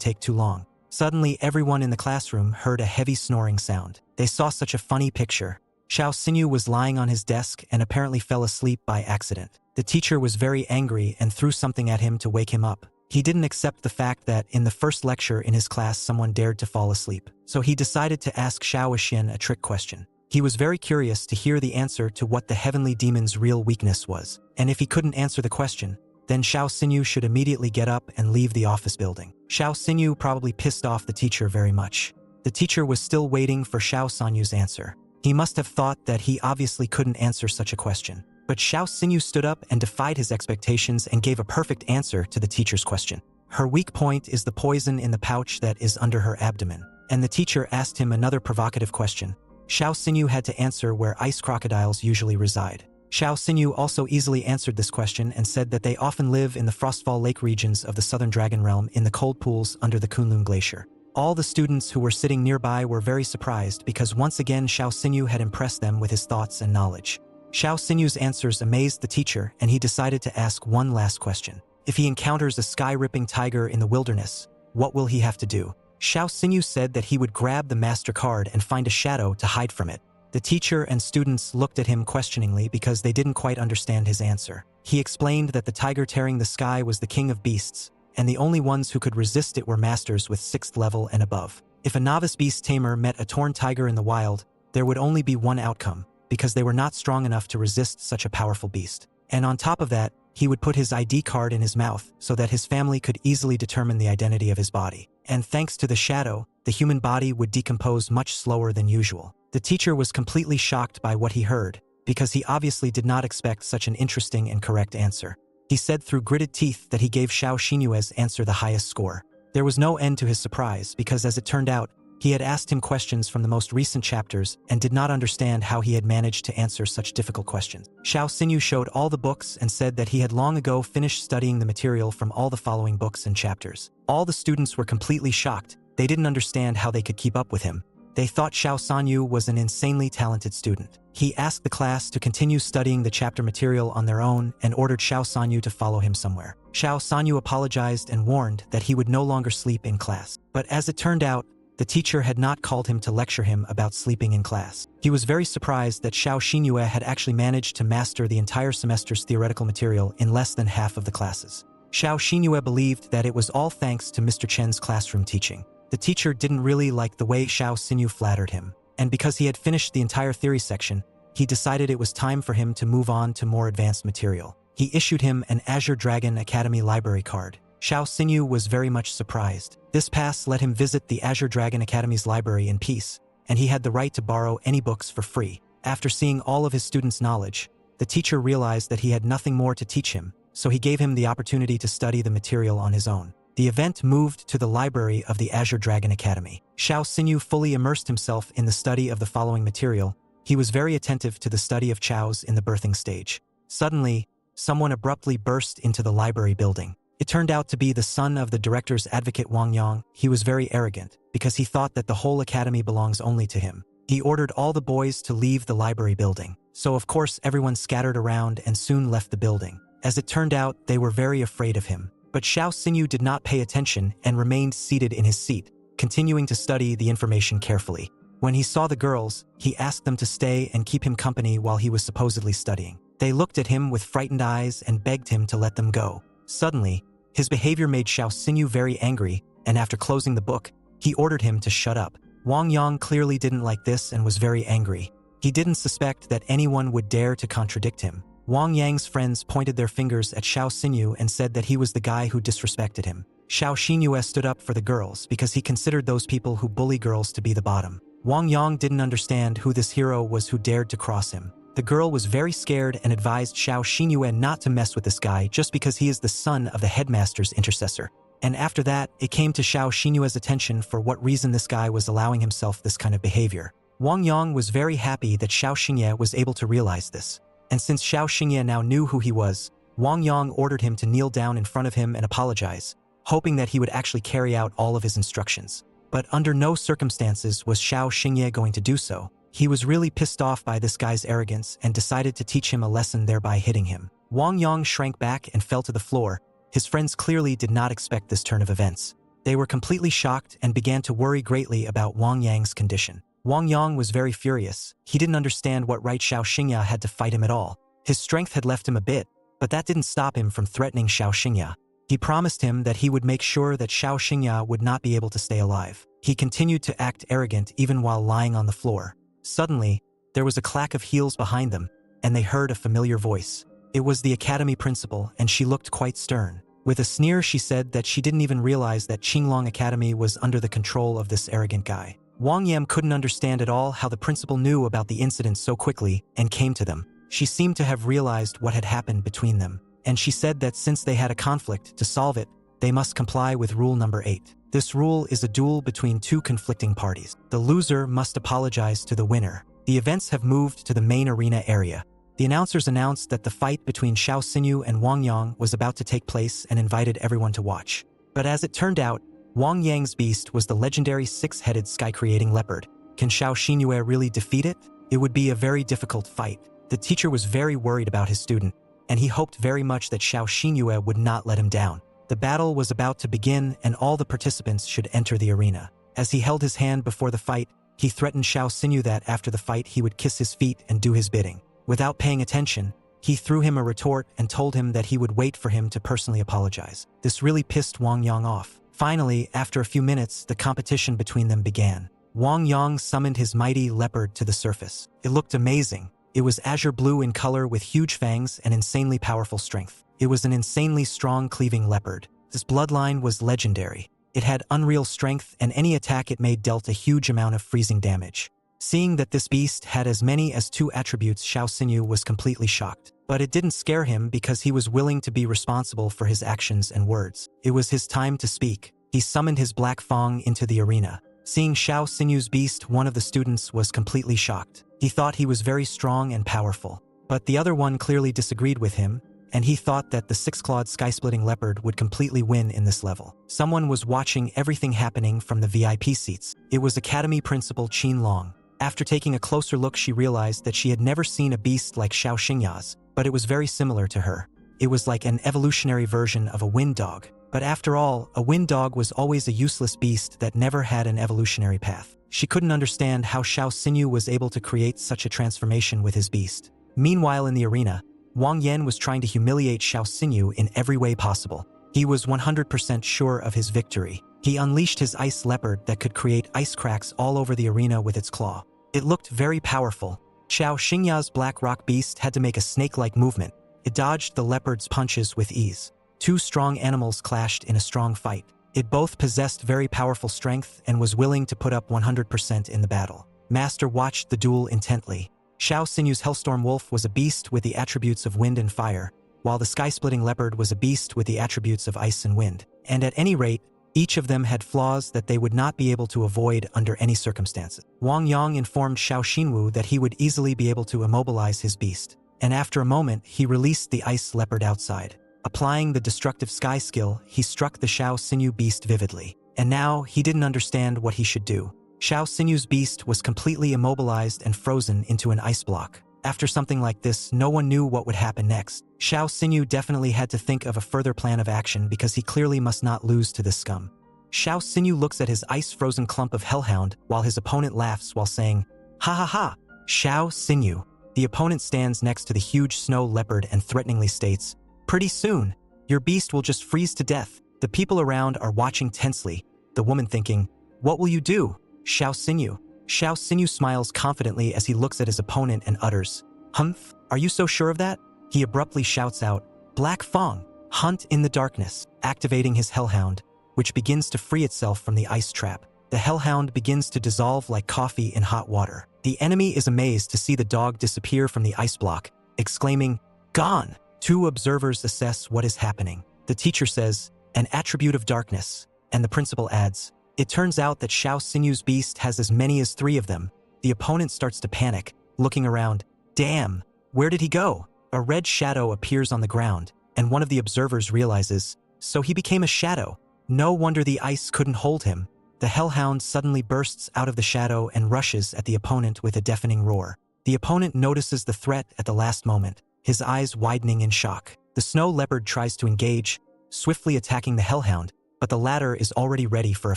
take too long. Suddenly, everyone in the classroom heard a heavy snoring sound. They saw such a funny picture. Xiao Xinyu was lying on his desk and apparently fell asleep by accident. The teacher was very angry and threw something at him to wake him up. He didn't accept the fact that in the first lecture in his class someone dared to fall asleep, so he decided to ask Xiao Wuxian a trick question. He was very curious to hear the answer to what the heavenly demon's real weakness was, and if he couldn't answer the question, then Xiao Xinyu should immediately get up and leave the office building. Xiao Xinyu probably pissed off the teacher very much. The teacher was still waiting for Xiao Sanyu's answer. He must have thought that he obviously couldn't answer such a question. But Xiao Xinyu stood up and defied his expectations and gave a perfect answer to the teacher's question. Her weak point is the poison in the pouch that is under her abdomen. And the teacher asked him another provocative question. Xiao Xinyu had to answer where ice crocodiles usually reside. Xiao Xinyu also easily answered this question and said that they often live in the Frostfall Lake regions of the Southern Dragon Realm in the cold pools under the Kunlun Glacier. All the students who were sitting nearby were very surprised because once again Xiao Xinyu had impressed them with his thoughts and knowledge. Xiao Xinyu's answers amazed the teacher, and he decided to ask one last question. If he encounters a sky-ripping tiger in the wilderness, what will he have to do? Xiao Xinyu said that he would grab the master card and find a shadow to hide from it. The teacher and students looked at him questioningly because they didn't quite understand his answer. He explained that the tiger tearing the sky was the king of beasts, and the only ones who could resist it were masters with 6th level and above. If a novice beast tamer met a torn tiger in the wild, there would only be one outcome, because they were not strong enough to resist such a powerful beast. And on top of that, he would put his ID card in his mouth so that his family could easily determine the identity of his body. And thanks to the shadow, the human body would decompose much slower than usual. The teacher was completely shocked by what he heard, because he obviously did not expect such an interesting and correct answer. He said through gritted teeth that he gave Xiao Xinyue's answer the highest score. There was no end to his surprise because, as it turned out, he had asked him questions from the most recent chapters and did not understand how he had managed to answer such difficult questions. Xiao Xinyu showed all the books and said that he had long ago finished studying the material from all the following books and chapters. All the students were completely shocked. They didn't understand how they could keep up with him. They thought Xiao Sanyu was an insanely talented student. He asked the class to continue studying the chapter material on their own and ordered Xiao Sanyu to follow him somewhere. Xiao Sanyu apologized and warned that he would no longer sleep in class. But as it turned out, the teacher had not called him to lecture him about sleeping in class. He was very surprised that Xiao Xinyue had actually managed to master the entire semester's theoretical material in less than half of the classes. Xiao Xinyue believed that it was all thanks to Mr. Chen's classroom teaching. The teacher didn't really like the way Xiao Xinyu flattered him, and because he had finished the entire theory section, he decided it was time for him to move on to more advanced material. He issued him an Azure Dragon Academy library card. Xiao Xinyu was very much surprised. This pass let him visit the Azure Dragon Academy's library in peace, and he had the right to borrow any books for free. After seeing all of his students' knowledge, the teacher realized that he had nothing more to teach him, so he gave him the opportunity to study the material on his own. The event moved to the library of the Azure Dragon Academy. Xiao Xinyu fully immersed himself in the study of the following material. He was very attentive to the study of chows in the birthing stage. Suddenly, someone abruptly burst into the library building. It turned out to be the son of the director's advocate Wang Yang. He was very arrogant, because he thought that the whole academy belongs only to him. He ordered all the boys to leave the library building. So of course everyone scattered around and soon left the building. As it turned out, they were very afraid of him. But Xiao Xinyu did not pay attention and remained seated in his seat, continuing to study the information carefully. When he saw the girls, he asked them to stay and keep him company while he was supposedly studying. They looked at him with frightened eyes and begged him to let them go. Suddenly, his behavior made Xiao Xinyu very angry, and after closing the book, he ordered him to shut up. Wang Yang clearly didn't like this and was very angry. He didn't suspect that anyone would dare to contradict him. Wang Yang's friends pointed their fingers at Xiao Xinyu and said that he was the guy who disrespected him. Xiao Xinyue stood up for the girls because he considered those people who bully girls to be the bottom. Wang Yang didn't understand who this hero was who dared to cross him. The girl was very scared and advised Xiao Xinyue not to mess with this guy just because he is the son of the headmaster's intercessor. And after that, it came to Xiao Xinyue's attention for what reason this guy was allowing himself this kind of behavior. Wang Yang was very happy that Xiao Xinye was able to realize this. And since Xiao Xinye now knew who he was, Wang Yang ordered him to kneel down in front of him and apologize, hoping that he would actually carry out all of his instructions. But under no circumstances was Xiao Xingye going to do so. He was really pissed off by this guy's arrogance and decided to teach him a lesson, thereby hitting him. Wang Yang shrank back and fell to the floor. His friends clearly did not expect this turn of events. They were completely shocked and began to worry greatly about Wang Yang's condition. Wang Yang was very furious. He didn't understand what right Xiao Xingye had to fight him at all. His strength had left him a bit, but that didn't stop him from threatening Xiao Xingye. He promised him that he would make sure that Xiao Xingye would not be able to stay alive. He continued to act arrogant even while lying on the floor. Suddenly, there was a clack of heels behind them, and they heard a familiar voice. It was the academy principal, and she looked quite stern. With a sneer, she said that she didn't even realize that Qinglong Academy was under the control of this arrogant guy. Wang Yam couldn't understand at all how the principal knew about the incident so quickly and came to them. She seemed to have realized what had happened between them, and she said that since they had a conflict, to solve it, they must comply with rule number 8. This rule is a duel between two conflicting parties. The loser must apologize to the winner. The events have moved to the main arena area. The announcers announced that the fight between Xiao Xinyu and Wang Yang was about to take place and invited everyone to watch. But as it turned out, Wang Yang's beast was the legendary 6-headed sky-creating leopard. Can Xiao Xinyu really defeat it? It would be a very difficult fight. The teacher was very worried about his student, and he hoped very much that Xiao Xinyu would not let him down. The battle was about to begin, and all the participants should enter the arena. As he held his hand before the fight, he threatened Xiao Xinyu that after the fight he would kiss his feet and do his bidding. Without paying attention, he threw him a retort and told him that he would wait for him to personally apologize. This really pissed Wang Yang off. Finally, after a few minutes, the competition between them began. Wang Yang summoned his mighty leopard to the surface. It looked amazing. It was azure blue in color with huge fangs and insanely powerful strength. It was an insanely strong cleaving leopard. This bloodline was legendary. It had unreal strength, and any attack it made dealt a huge amount of freezing damage. Seeing that this beast had as many as 2 attributes, Xiao Xinyu was completely shocked. But it didn't scare him because he was willing to be responsible for his actions and words. It was his time to speak. He summoned his black fang into the arena. Seeing Xiao Xinyu's beast, one of the students was completely shocked. He thought he was very strong and powerful. But the other one clearly disagreed with him, and he thought that the 6-clawed sky-splitting leopard would completely win in this level. Someone was watching everything happening from the VIP seats. It was Academy Principal Qin Long. After taking a closer look, she realized that she had never seen a beast like Xiao Xingya's, but it was very similar to her. It was like an evolutionary version of a wind dog. But after all, a wind dog was always a useless beast that never had an evolutionary path. She couldn't understand how Xiao Xinyu was able to create such a transformation with his beast. Meanwhile, in the arena, Wang Yan was trying to humiliate Xiao Xinyu in every way possible. He was 100% sure of his victory. He unleashed his ice leopard that could create ice cracks all over the arena with its claw. It looked very powerful. Xiao Xingya's black rock beast had to make a snake-like movement. It dodged the leopard's punches with ease. 2 strong animals clashed in a strong fight. It both possessed very powerful strength and was willing to put up 100% in the battle. Master watched the duel intently. Xiao Xinyu's Hellstorm Wolf was a beast with the attributes of wind and fire, while the sky-splitting leopard was a beast with the attributes of ice and wind. And at any rate, each of them had flaws that they would not be able to avoid under any circumstances. Wang Yang informed Xiao Xinwu that he would easily be able to immobilize his beast, and after a moment, he released the ice leopard outside. Applying the destructive sky skill, he struck the Xiao Xinyu beast vividly, and now he didn't understand what he should do. Xiao Xinyu's beast was completely immobilized and frozen into an ice block. After something like this, no one knew what would happen next. Xiao Xinyu definitely had to think of a further plan of action because he clearly must not lose to this scum. Xiao Xinyu looks at his ice-frozen clump of Hellhound while his opponent laughs while saying, "Ha ha ha, Xiao Xinyu." The opponent stands next to the huge snow leopard and threateningly states, "Pretty soon, your beast will just freeze to death." The people around are watching tensely, the woman thinking, "What will you do, Xiao Xinyu?" Xiao Xinyu smiles confidently as he looks at his opponent and utters, "Humph, are you so sure of that?" He abruptly shouts out, "Black Fang, hunt in the darkness," activating his Hellhound, which begins to free itself from the ice trap. The Hellhound begins to dissolve like coffee in hot water. The enemy is amazed to see the dog disappear from the ice block, exclaiming, "Gone!" 2 observers assess what is happening. The teacher says, "An attribute of darkness," and the principal adds, "It turns out that Xiao Xinyu's beast has as many as 3 of them." The opponent starts to panic, looking around. "Damn, where did he go?" A red shadow appears on the ground, and one of the observers realizes, "So he became a shadow." No wonder the ice couldn't hold him. The Hellhound suddenly bursts out of the shadow and rushes at the opponent with a deafening roar. The opponent notices the threat at the last moment, his eyes widening in shock. The snow leopard tries to engage, swiftly attacking the Hellhound, but the latter is already ready for a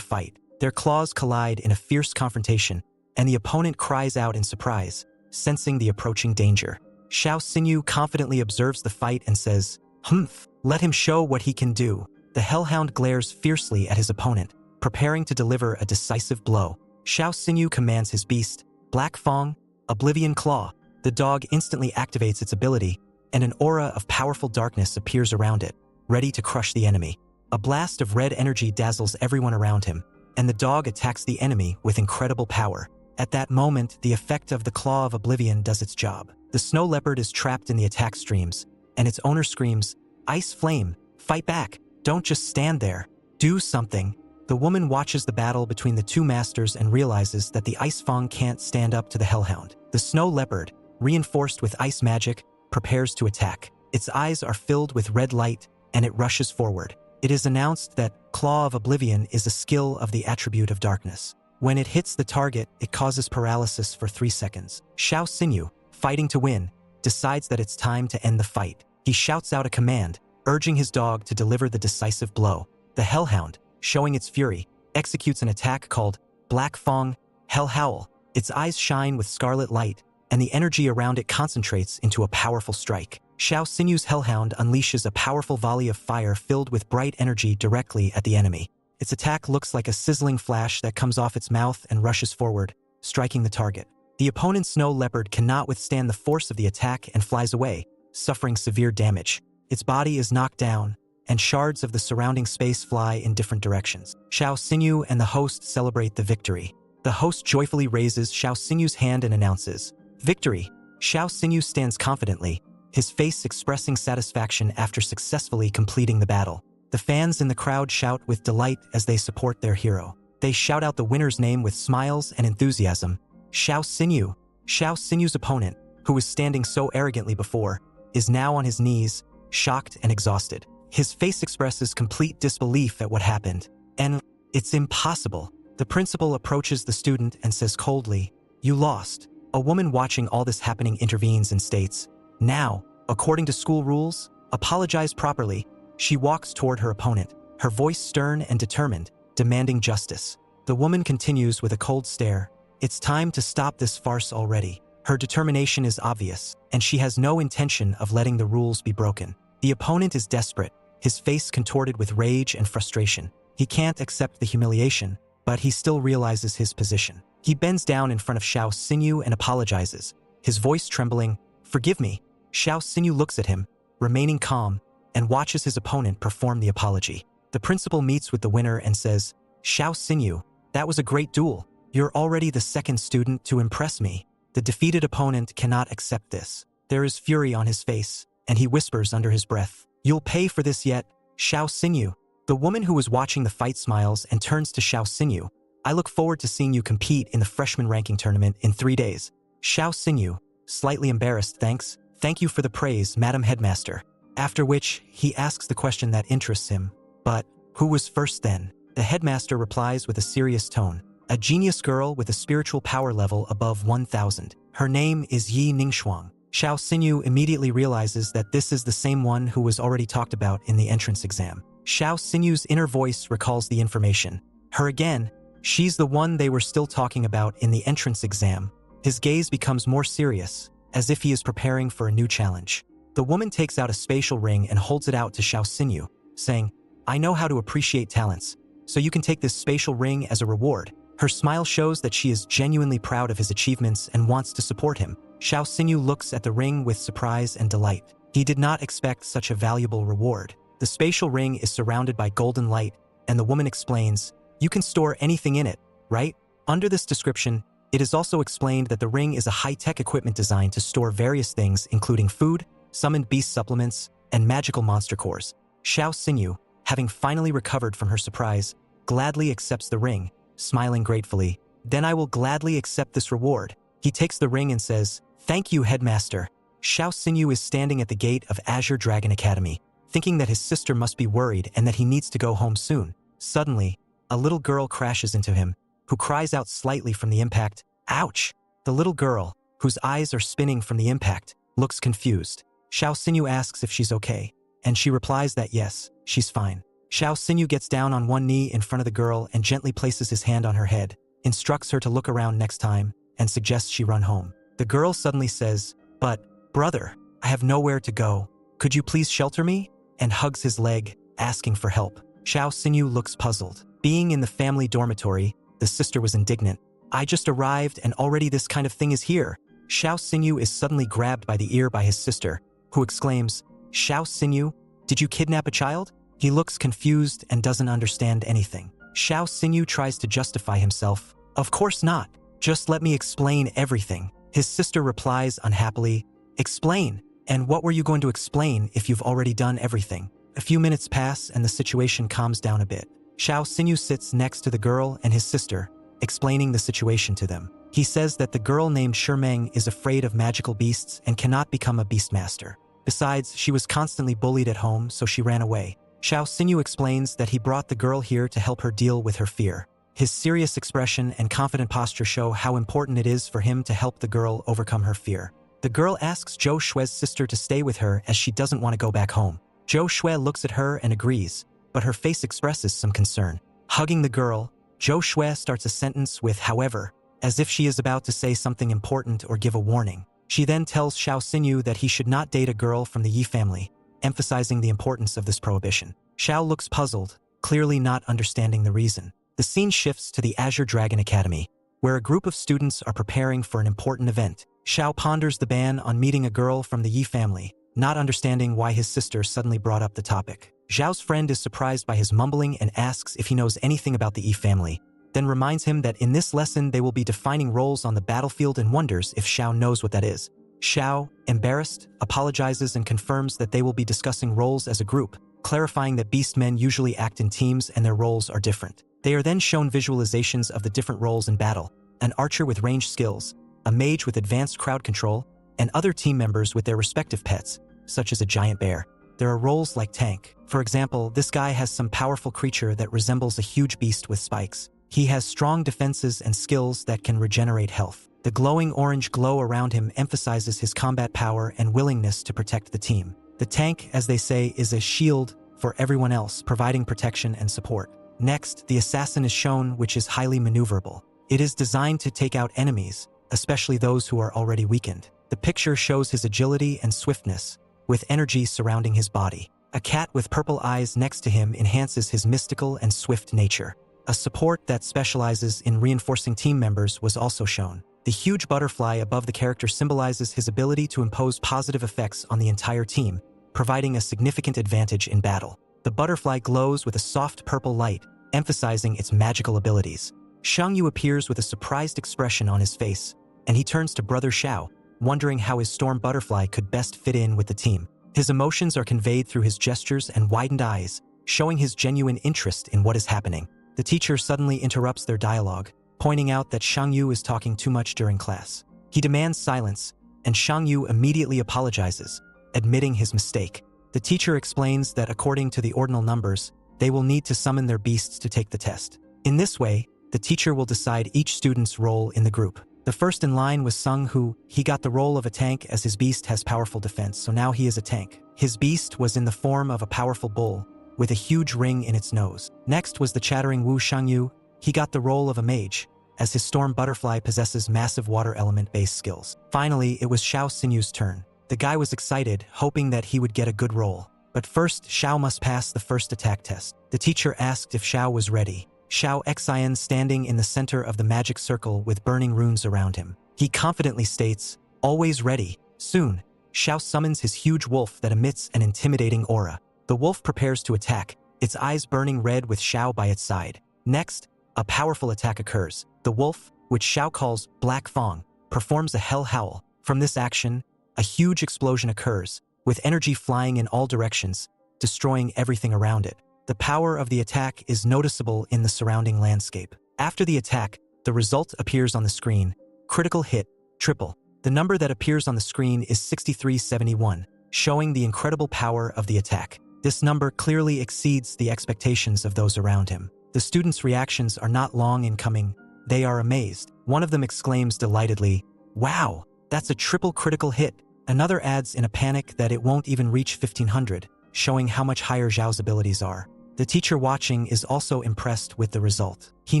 fight. Their claws collide in a fierce confrontation, and the opponent cries out in surprise, sensing the approaching danger. Xiao Xinyu confidently observes the fight and says, "Humph, let him show what he can do." The Hellhound glares fiercely at his opponent, preparing to deliver a decisive blow. Xiao Xinyu commands his beast, Black Fang, Oblivion Claw. The dog instantly activates its ability, and an aura of powerful darkness appears around it, ready to crush the enemy. A blast of red energy dazzles everyone around him, and the dog attacks the enemy with incredible power. At that moment, the effect of the Claw of Oblivion does its job. The snow leopard is trapped in the attack streams, and its owner screams, "Ice Flame, fight back! Don't just stand there. Do something." The woman watches the battle between the two masters and realizes that the Ice Fang can't stand up to the Hellhound. The snow leopard, reinforced with ice magic, prepares to attack. Its eyes are filled with red light, and it rushes forward. It is announced that Claw of Oblivion is a skill of the attribute of darkness. When it hits the target, it causes paralysis for 3 seconds. Xiao Xinyu, fighting to win, decides that it's time to end the fight. He shouts out a command, urging his dog to deliver the decisive blow. The Hellhound, showing its fury, executes an attack called Black Fang, Hell Howl. Its eyes shine with scarlet light, and the energy around it concentrates into a powerful strike. Xiao Xinyu's Hellhound unleashes a powerful volley of fire filled with bright energy directly at the enemy. Its attack looks like a sizzling flash that comes off its mouth and rushes forward, striking the target. The opponent's snow leopard cannot withstand the force of the attack and flies away, suffering severe damage. Its body is knocked down, and shards of the surrounding space fly in different directions. Xiao Xinyu and the host celebrate the victory. The host joyfully raises Xiao Xinyu's hand and announces, "Victory!" Xiao Xinyu stands confidently, his face expressing satisfaction after successfully completing the battle. The fans in the crowd shout with delight as they support their hero. They shout out the winner's name with smiles and enthusiasm. Xiao Xinyu. Xiao Xinyu's opponent, who was standing so arrogantly before, is now on his knees, shocked and exhausted. His face expresses complete disbelief at what happened. And it's impossible. The principal approaches the student and says coldly, "You lost." A woman watching all this happening intervenes and states, "Now, according to school rules, apologize properly." She walks toward her opponent, her voice stern and determined, demanding justice. The woman continues with a cold stare. It's time to stop this farce already. Her determination is obvious, and she has no intention of letting the rules be broken. The opponent is desperate, his face contorted with rage and frustration. He can't accept the humiliation, but he still realizes his position. He bends down in front of Xiao Xinyu and apologizes, his voice trembling, "Forgive me." Xiao Xinyu looks at him, remaining calm, and watches his opponent perform the apology. The principal meets with the winner and says, "Xiao Xinyu, that was a great duel. You're already the second student to impress me." The defeated opponent cannot accept this. There is fury on his face, and he whispers under his breath, "You'll pay for this yet, Xiao Xinyu." The woman who was watching the fight smiles and turns to Xiao Xinyu. "I look forward to seeing you compete in the freshman ranking tournament in 3 days." Xiao Xinyu, slightly embarrassed, Thank you for the praise, Madam Headmaster." After which, he asks the question that interests him. "But who was first then?" The headmaster replies with a serious tone, "A genius girl with a spiritual power level above 1,000. Her name is Yi Ningxuang." Xiao Xinyu immediately realizes that this is the same one who was already talked about in the entrance exam. Xiao Xinyu's inner voice recalls the information. Her again, she's the one they were still talking about in the entrance exam. His gaze becomes more serious, as if he is preparing for a new challenge. The woman takes out a spatial ring and holds it out to Xiao Xinyu, saying, "I know how to appreciate talents, so you can take this spatial ring as a reward." Her smile shows that she is genuinely proud of his achievements and wants to support him. Xiao Xinyu looks at the ring with surprise and delight. He did not expect such a valuable reward. The spatial ring is surrounded by golden light, and the woman explains, "You can store anything in it, right?" Under this description, it is also explained that the ring is a high-tech equipment designed to store various things including food, summoned beast supplements, and magical monster cores. Xiao Xinyu, having finally recovered from her surprise, gladly accepts the ring, smiling gratefully. "Then I will gladly accept this reward." He takes the ring and says, "Thank you, Headmaster." Xiao Xinyu is standing at the gate of Azure Dragon Academy, thinking that his sister must be worried and that he needs to go home soon. Suddenly, a little girl crashes into him, who cries out slightly from the impact, "Ouch!" The little girl, whose eyes are spinning from the impact, looks confused. Xiao Xinyu asks if she's okay, and she replies that yes, she's fine. Xiao Xinyu gets down on one knee in front of the girl and gently places his hand on her head, instructs her to look around next time, and suggests she run home. The girl suddenly says, "But, brother, I have nowhere to go. Could you please shelter me?" and hugs his leg, asking for help. Xiao Xinyu looks puzzled. Being in the family dormitory, the sister was indignant. "I just arrived and already this kind of thing is here." Xiao Xinyu is suddenly grabbed by the ear by his sister, who exclaims, "Xiao Xinyu, did you kidnap a child?" He looks confused and doesn't understand anything. Xiao Xinyu tries to justify himself. "Of course not. Just let me explain everything." His sister replies unhappily, "Explain? And what were you going to explain if you've already done everything?" A few minutes pass and the situation calms down a bit. Xiao Xinyu sits next to the girl and his sister, explaining the situation to them. He says that the girl named Shimeng is afraid of magical beasts and cannot become a beastmaster. Besides, she was constantly bullied at home, so she ran away. Xiao Xinyu explains that he brought the girl here to help her deal with her fear. His serious expression and confident posture show how important it is for him to help the girl overcome her fear. The girl asks Zhou Shue's sister to stay with her as she doesn't want to go back home. Zhou Shue looks at her and agrees, but her face expresses some concern. Hugging the girl, Zhou Shue starts a sentence with "however," as if she is about to say something important or give a warning. She then tells Xiao Xinyu that he should not date a girl from the Yi family, emphasizing the importance of this prohibition. Xiao looks puzzled, clearly not understanding the reason. The scene shifts to the Azure Dragon Academy, where a group of students are preparing for an important event. Xiao ponders the ban on meeting a girl from the Yi family, not understanding why his sister suddenly brought up the topic. Zhao's friend is surprised by his mumbling and asks if he knows anything about the Yi family, then reminds him that in this lesson they will be defining roles on the battlefield and wonders if Xiao knows what that is. Xiao, embarrassed, apologizes and confirms that they will be discussing roles as a group, clarifying that beastmen usually act in teams and their roles are different. They are then shown visualizations of the different roles in battle: an archer with ranged skills, a mage with advanced crowd control, and other team members with their respective pets, such as a giant bear. There are roles like tank. For example, this guy has some powerful creature that resembles a huge beast with spikes. He has strong defenses and skills that can regenerate health. The glowing orange glow around him emphasizes his combat power and willingness to protect the team. The tank, as they say, is a shield for everyone else, providing protection and support. Next, the assassin is shown, which is highly maneuverable. It is designed to take out enemies, especially those who are already weakened. The picture shows his agility and swiftness, with energy surrounding his body. A cat with purple eyes next to him enhances his mystical and swift nature. A support that specializes in reinforcing team members was also shown. The huge butterfly above the character symbolizes his ability to impose positive effects on the entire team, providing a significant advantage in battle. The butterfly glows with a soft purple light, emphasizing its magical abilities. Shang Yu appears with a surprised expression on his face, and he turns to Brother Xiao, wondering how his storm butterfly could best fit in with the team. His emotions are conveyed through his gestures and widened eyes, showing his genuine interest in what is happening. The teacher suddenly interrupts their dialogue, pointing out that Shang Yu is talking too much during class. He demands silence, and Shang Yu immediately apologizes, admitting his mistake. The teacher explains that according to the ordinal numbers, they will need to summon their beasts to take the test. In this way, the teacher will decide each student's role in the group. The first in line was Sung, who he got the role of a tank as his beast has powerful defense, so now he is a tank. His beast was in the form of a powerful bull, with a huge ring in its nose. Next was the chattering Wu Shangyu. He got the role of a mage, as his storm butterfly possesses massive water element-based skills. Finally, it was Xiao Xinyu's turn. The guy was excited, hoping that he would get a good role. But first, Xiao must pass the first attack test. The teacher asked if Xiao was ready. Xiao Xian standing in the center of the magic circle with burning runes around him. He confidently states, "Always ready." Soon, Xiao summons his huge wolf that emits an intimidating aura. The wolf prepares to attack, its eyes burning red with Xiao by its side. Next, a powerful attack occurs. The wolf, which Xiao calls Black Fong, performs a hell howl. From this action, a huge explosion occurs, with energy flying in all directions, destroying everything around it. The power of the attack is noticeable in the surrounding landscape. After the attack, the result appears on the screen: critical hit, triple. The number that appears on the screen is 6371, showing the incredible power of the attack. This number clearly exceeds the expectations of those around him. The students' reactions are not long in coming. They are amazed. One of them exclaims delightedly, "Wow, that's a triple critical hit." Another adds in a panic that it won't even reach 1500, showing how much higher Zhao's abilities are. The teacher watching is also impressed with the result. He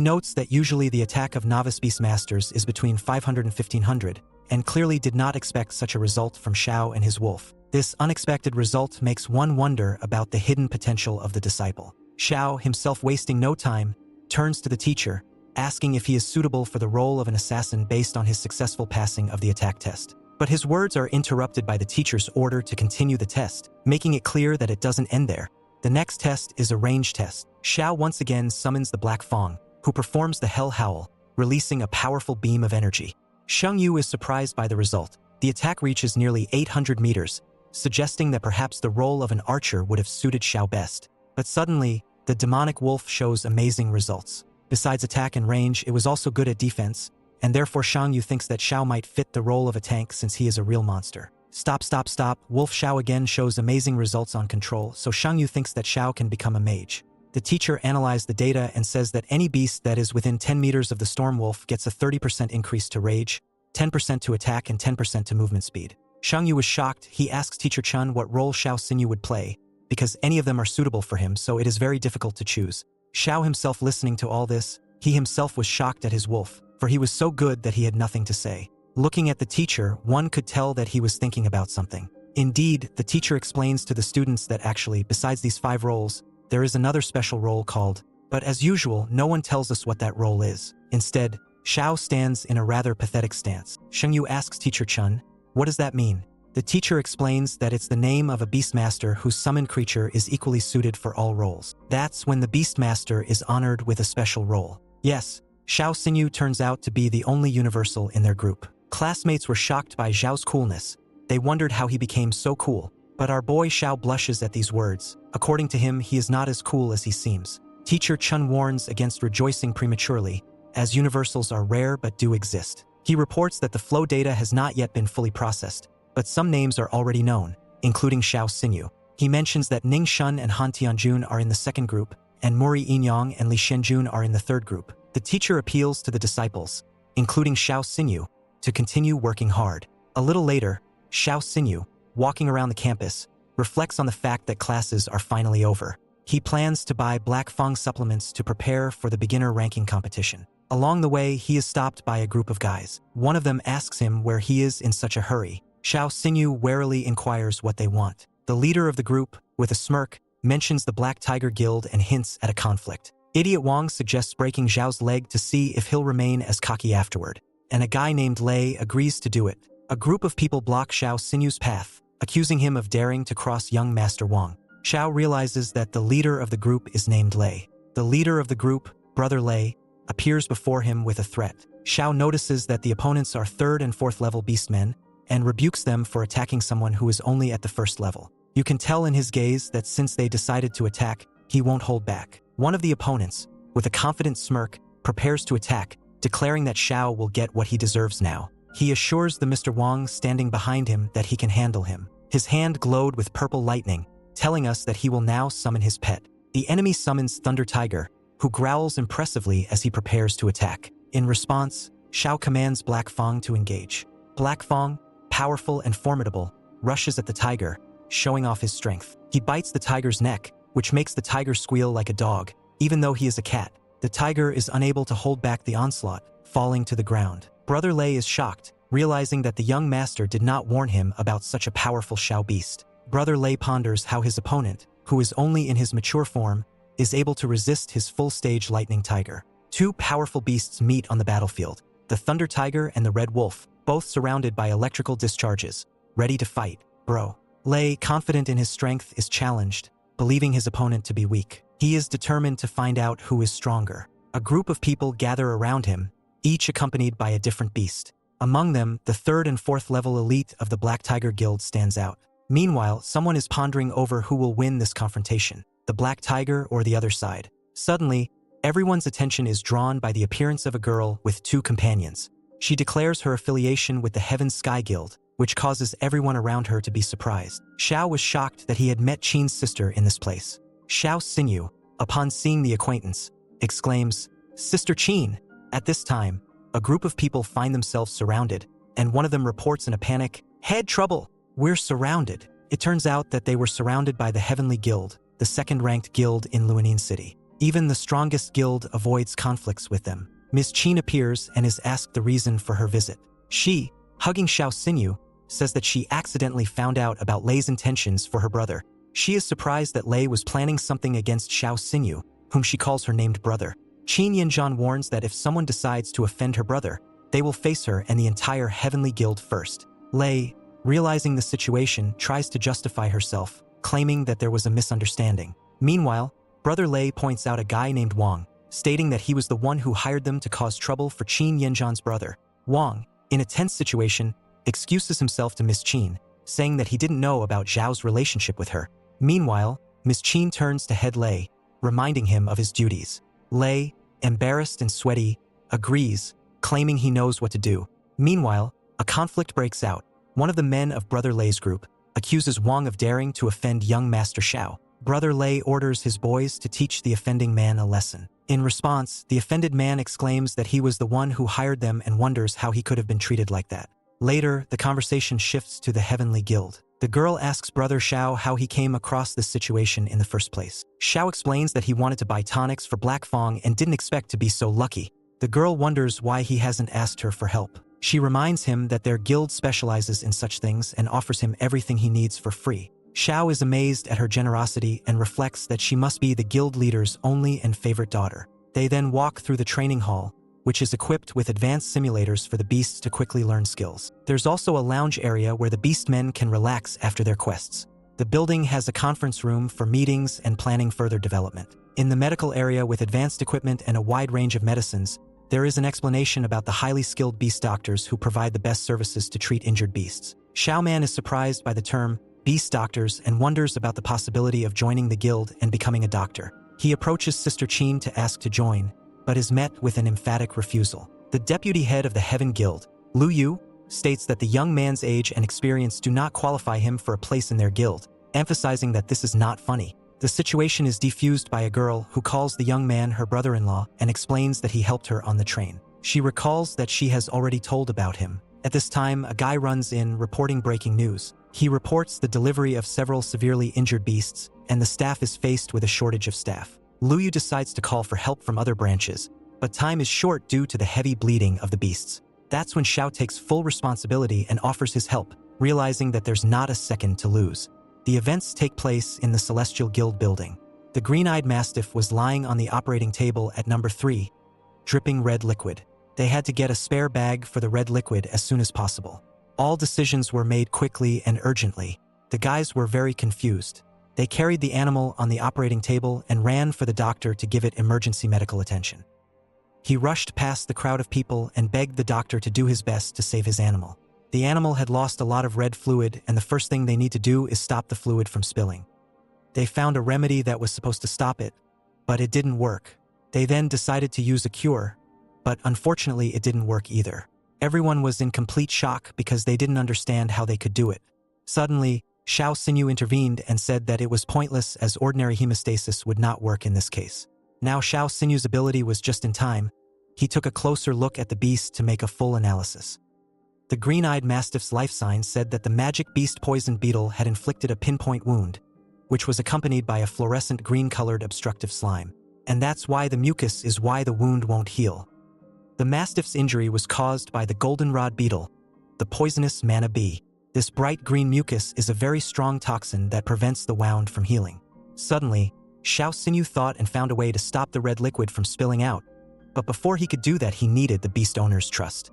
notes that usually the attack of novice beastmasters is between 500 and 1500, and clearly did not expect such a result from Zhao and his wolf. This unexpected result makes one wonder about the hidden potential of the disciple. Zhao, himself wasting no time, turns to the teacher, asking if he is suitable for the role of an assassin based on his successful passing of the attack test. But his words are interrupted by the teacher's order to continue the test, making it clear that it doesn't end there. The next test is a range test. Zhao once again summons the Black Fang, who performs the Hell Howl, releasing a powerful beam of energy. Sheng Yu is surprised by the result. The attack reaches nearly 800 meters, suggesting that perhaps the role of an archer would have suited Zhao best. But suddenly, the demonic wolf shows amazing results. Besides attack and range, it was also good at defense, and therefore Shang Yu thinks that Zhao might fit the role of a tank since he is a real monster. Stop. Wolf Zhao again shows amazing results on control, so Shang Yu thinks that Zhao can become a mage. The teacher analyzed the data and says that any beast that is within 10 meters of the storm wolf gets a 30% increase to rage, 10% to attack, and 10% to movement speed. Shang Yu was shocked. He asks Teacher Chun what role Xiao Xinyu would play, because any of them are suitable for him, so it is very difficult to choose. Xiao himself listening to all this, he himself was shocked at his wolf, for he was so good that he had nothing to say. Looking at the teacher, one could tell that he was thinking about something. Indeed, the teacher explains to the students that actually, besides these 5 roles, there is another special role called, but as usual, no one tells us what that role is. Instead, Xiao stands in a rather pathetic stance. Sheng Yu asks Teacher Chun, "What does that mean?" The teacher explains that it's the name of a beastmaster whose summoned creature is equally suited for all roles. That's when the beastmaster is honored with a special role. Yes, Xiao Xinyu turns out to be the only universal in their group. Classmates were shocked by Zhao's coolness. They wondered how he became so cool. But our boy Xiao blushes at these words. According to him, he is not as cool as he seems. Teacher Chun warns against rejoicing prematurely, as universals are rare but do exist. He reports that the flow data has not yet been fully processed, but some names are already known, including Xiao Xinyu. He mentions that Ning Shun and Han Tianjun are in the second group, and Mori Yinyang and Li Shenjun are in the third group. The teacher appeals to the disciples, including Xiao Xinyu, to continue working hard. A little later, Xiao Xinyu, walking around the campus, reflects on the fact that classes are finally over. He plans to buy Black Fang supplements to prepare for the beginner ranking competition. Along the way, he is stopped by a group of guys. One of them asks him where he is in such a hurry. Xiao Xinyu warily inquires what they want. The leader of the group, with a smirk, mentions the Black Tiger Guild and hints at a conflict. Idiot Wang suggests breaking Zhao's leg to see if he'll remain as cocky afterward, and a guy named Lei agrees to do it. A group of people block Xiao Xinyu's path, accusing him of daring to cross young Master Wang. Xiao realizes that the leader of the group is named Lei. The leader of the group, Brother Lei, appears before him with a threat. Xiao notices that the opponents are 3rd and 4th level beastmen, and rebukes them for attacking someone who is only at the 1st level. You can tell in his gaze that since they decided to attack, he won't hold back. One of the opponents, with a confident smirk, prepares to attack, declaring that Xiao will get what he deserves now. He assures the Mr. Wang standing behind him that he can handle him. His hand glowed with purple lightning, telling us that he will now summon his pet. The enemy summons Thunder Tiger, who growls impressively as he prepares to attack. In response, Xiao commands Black Fang to engage. Black Fang, powerful and formidable, rushes at the tiger, showing off his strength. He bites the tiger's neck, which makes the tiger squeal like a dog. Even though he is a cat, the tiger is unable to hold back the onslaught, falling to the ground. Brother Lei is shocked, realizing that the young master did not warn him about such a powerful Xiao beast. Brother Lei ponders how his opponent, who is only in his mature form, is able to resist his full-stage lightning tiger. 2 powerful beasts meet on the battlefield, the Thunder Tiger and the Red Wolf, both surrounded by electrical discharges, ready to fight. Bro. Lei, confident in his strength, is challenged, believing his opponent to be weak. He is determined to find out who is stronger. A group of people gather around him, each accompanied by a different beast. Among them, the 3rd and 4th level elite of the Black Tiger Guild stands out. Meanwhile, someone is pondering over who will win this confrontation, the Black Tiger or the other side. Suddenly, everyone's attention is drawn by the appearance of a girl with 2 companions. She declares her affiliation with the Heaven Sky Guild, which causes everyone around her to be surprised. Xiao was shocked that he had met Qin's sister in this place. Xiao Xinyu, upon seeing the acquaintance, exclaims, "Sister Qin!" At this time, a group of people find themselves surrounded, and one of them reports in a panic, "Head trouble! We're surrounded." It turns out that they were surrounded by the Heavenly Guild, the second-ranked guild in Luanin City. Even the strongest guild avoids conflicts with them. Miss Qin appears and is asked the reason for her visit. She, hugging Xiao Xinyu, says that she accidentally found out about Lei's intentions for her brother. She is surprised that Lei was planning something against Xiao Xinyu, whom she calls her named brother. Qin Yinzhan warns that if someone decides to offend her brother, they will face her and the entire Heavenly Guild first. Lei, realizing the situation, tries to justify herself, claiming that there was a misunderstanding. Meanwhile, Brother Lei points out a guy named Wang, stating that he was the one who hired them to cause trouble for Qin Yinzhan's brother. Wang, in a tense situation, excuses himself to Miss Qin, saying that he didn't know about Zhao's relationship with her. Meanwhile, Miss Qin turns to head Lei, reminding him of his duties. Lei, embarrassed and sweaty, agrees, claiming he knows what to do. Meanwhile, a conflict breaks out. One of the men of Brother Lei's group accuses Wang of daring to offend young Master Xiao. Brother Lei orders his boys to teach the offending man a lesson. In response, the offended man exclaims that he was the one who hired them and wonders how he could have been treated like that. Later, the conversation shifts to the Heavenly Guild. The girl asks Brother Xiao how he came across this situation in the first place. Xiao explains that he wanted to buy tonics for Black Fong and didn't expect to be so lucky. The girl wonders why he hasn't asked her for help. She reminds him that their guild specializes in such things and offers him everything he needs for free. Xiao is amazed at her generosity and reflects that she must be the guild leader's only and favorite daughter. They then walk through the training hall, which is equipped with advanced simulators for the beasts to quickly learn skills. There's also a lounge area where the beastmen can relax after their quests. The building has a conference room for meetings and planning further development. In the medical area with advanced equipment and a wide range of medicines, there is an explanation about the highly skilled beast doctors who provide the best services to treat injured beasts. Xiao Man is surprised by the term beast doctors and wonders about the possibility of joining the guild and becoming a doctor. He approaches Sister Qin to ask to join, but is met with an emphatic refusal. The deputy head of the Heaven Guild, Lu Yu, states that the young man's age and experience do not qualify him for a place in their guild, emphasizing that this is not funny. The situation is defused by a girl who calls the young man her brother-in-law and explains that he helped her on the train. She recalls that she has already told about him. At this time, a guy runs in reporting breaking news. He reports the delivery of several severely injured beasts, and the staff is faced with a shortage of staff. Lu Yu decides to call for help from other branches, but time is short due to the heavy bleeding of the beasts. That's when Xiao takes full responsibility and offers his help, realizing that there's not a second to lose. The events take place in the Celestial Guild building. The green-eyed mastiff was lying on the operating table at number 3, dripping red liquid. They had to get a spare bag for the red liquid as soon as possible. All decisions were made quickly and urgently. The guys were very confused. They carried the animal on the operating table and ran for the doctor to give it emergency medical attention. He rushed past the crowd of people and begged the doctor to do his best to save his animal. The animal had lost a lot of red fluid, and the first thing they need to do is stop the fluid from spilling. They found a remedy that was supposed to stop it, but it didn't work. They then decided to use a cure, but unfortunately it didn't work either. Everyone was in complete shock because they didn't understand how they could do it. Suddenly, Xiao Xinyu intervened and said that it was pointless as ordinary hemostasis would not work in this case. Now Xiao Xinyu's ability was just in time. He took a closer look at the beast to make a full analysis. The green-eyed mastiff's life sign said that the magic beast poison beetle had inflicted a pinpoint wound, which was accompanied by a fluorescent green-colored obstructive slime. And that's why the mucus is why the wound won't heal. The mastiff's injury was caused by the goldenrod beetle, the poisonous mana bee. This bright green mucus is a very strong toxin that prevents the wound from healing. Suddenly, Xiao Xinyu thought and found a way to stop the red liquid from spilling out, but before he could do that he needed the beast owner's trust.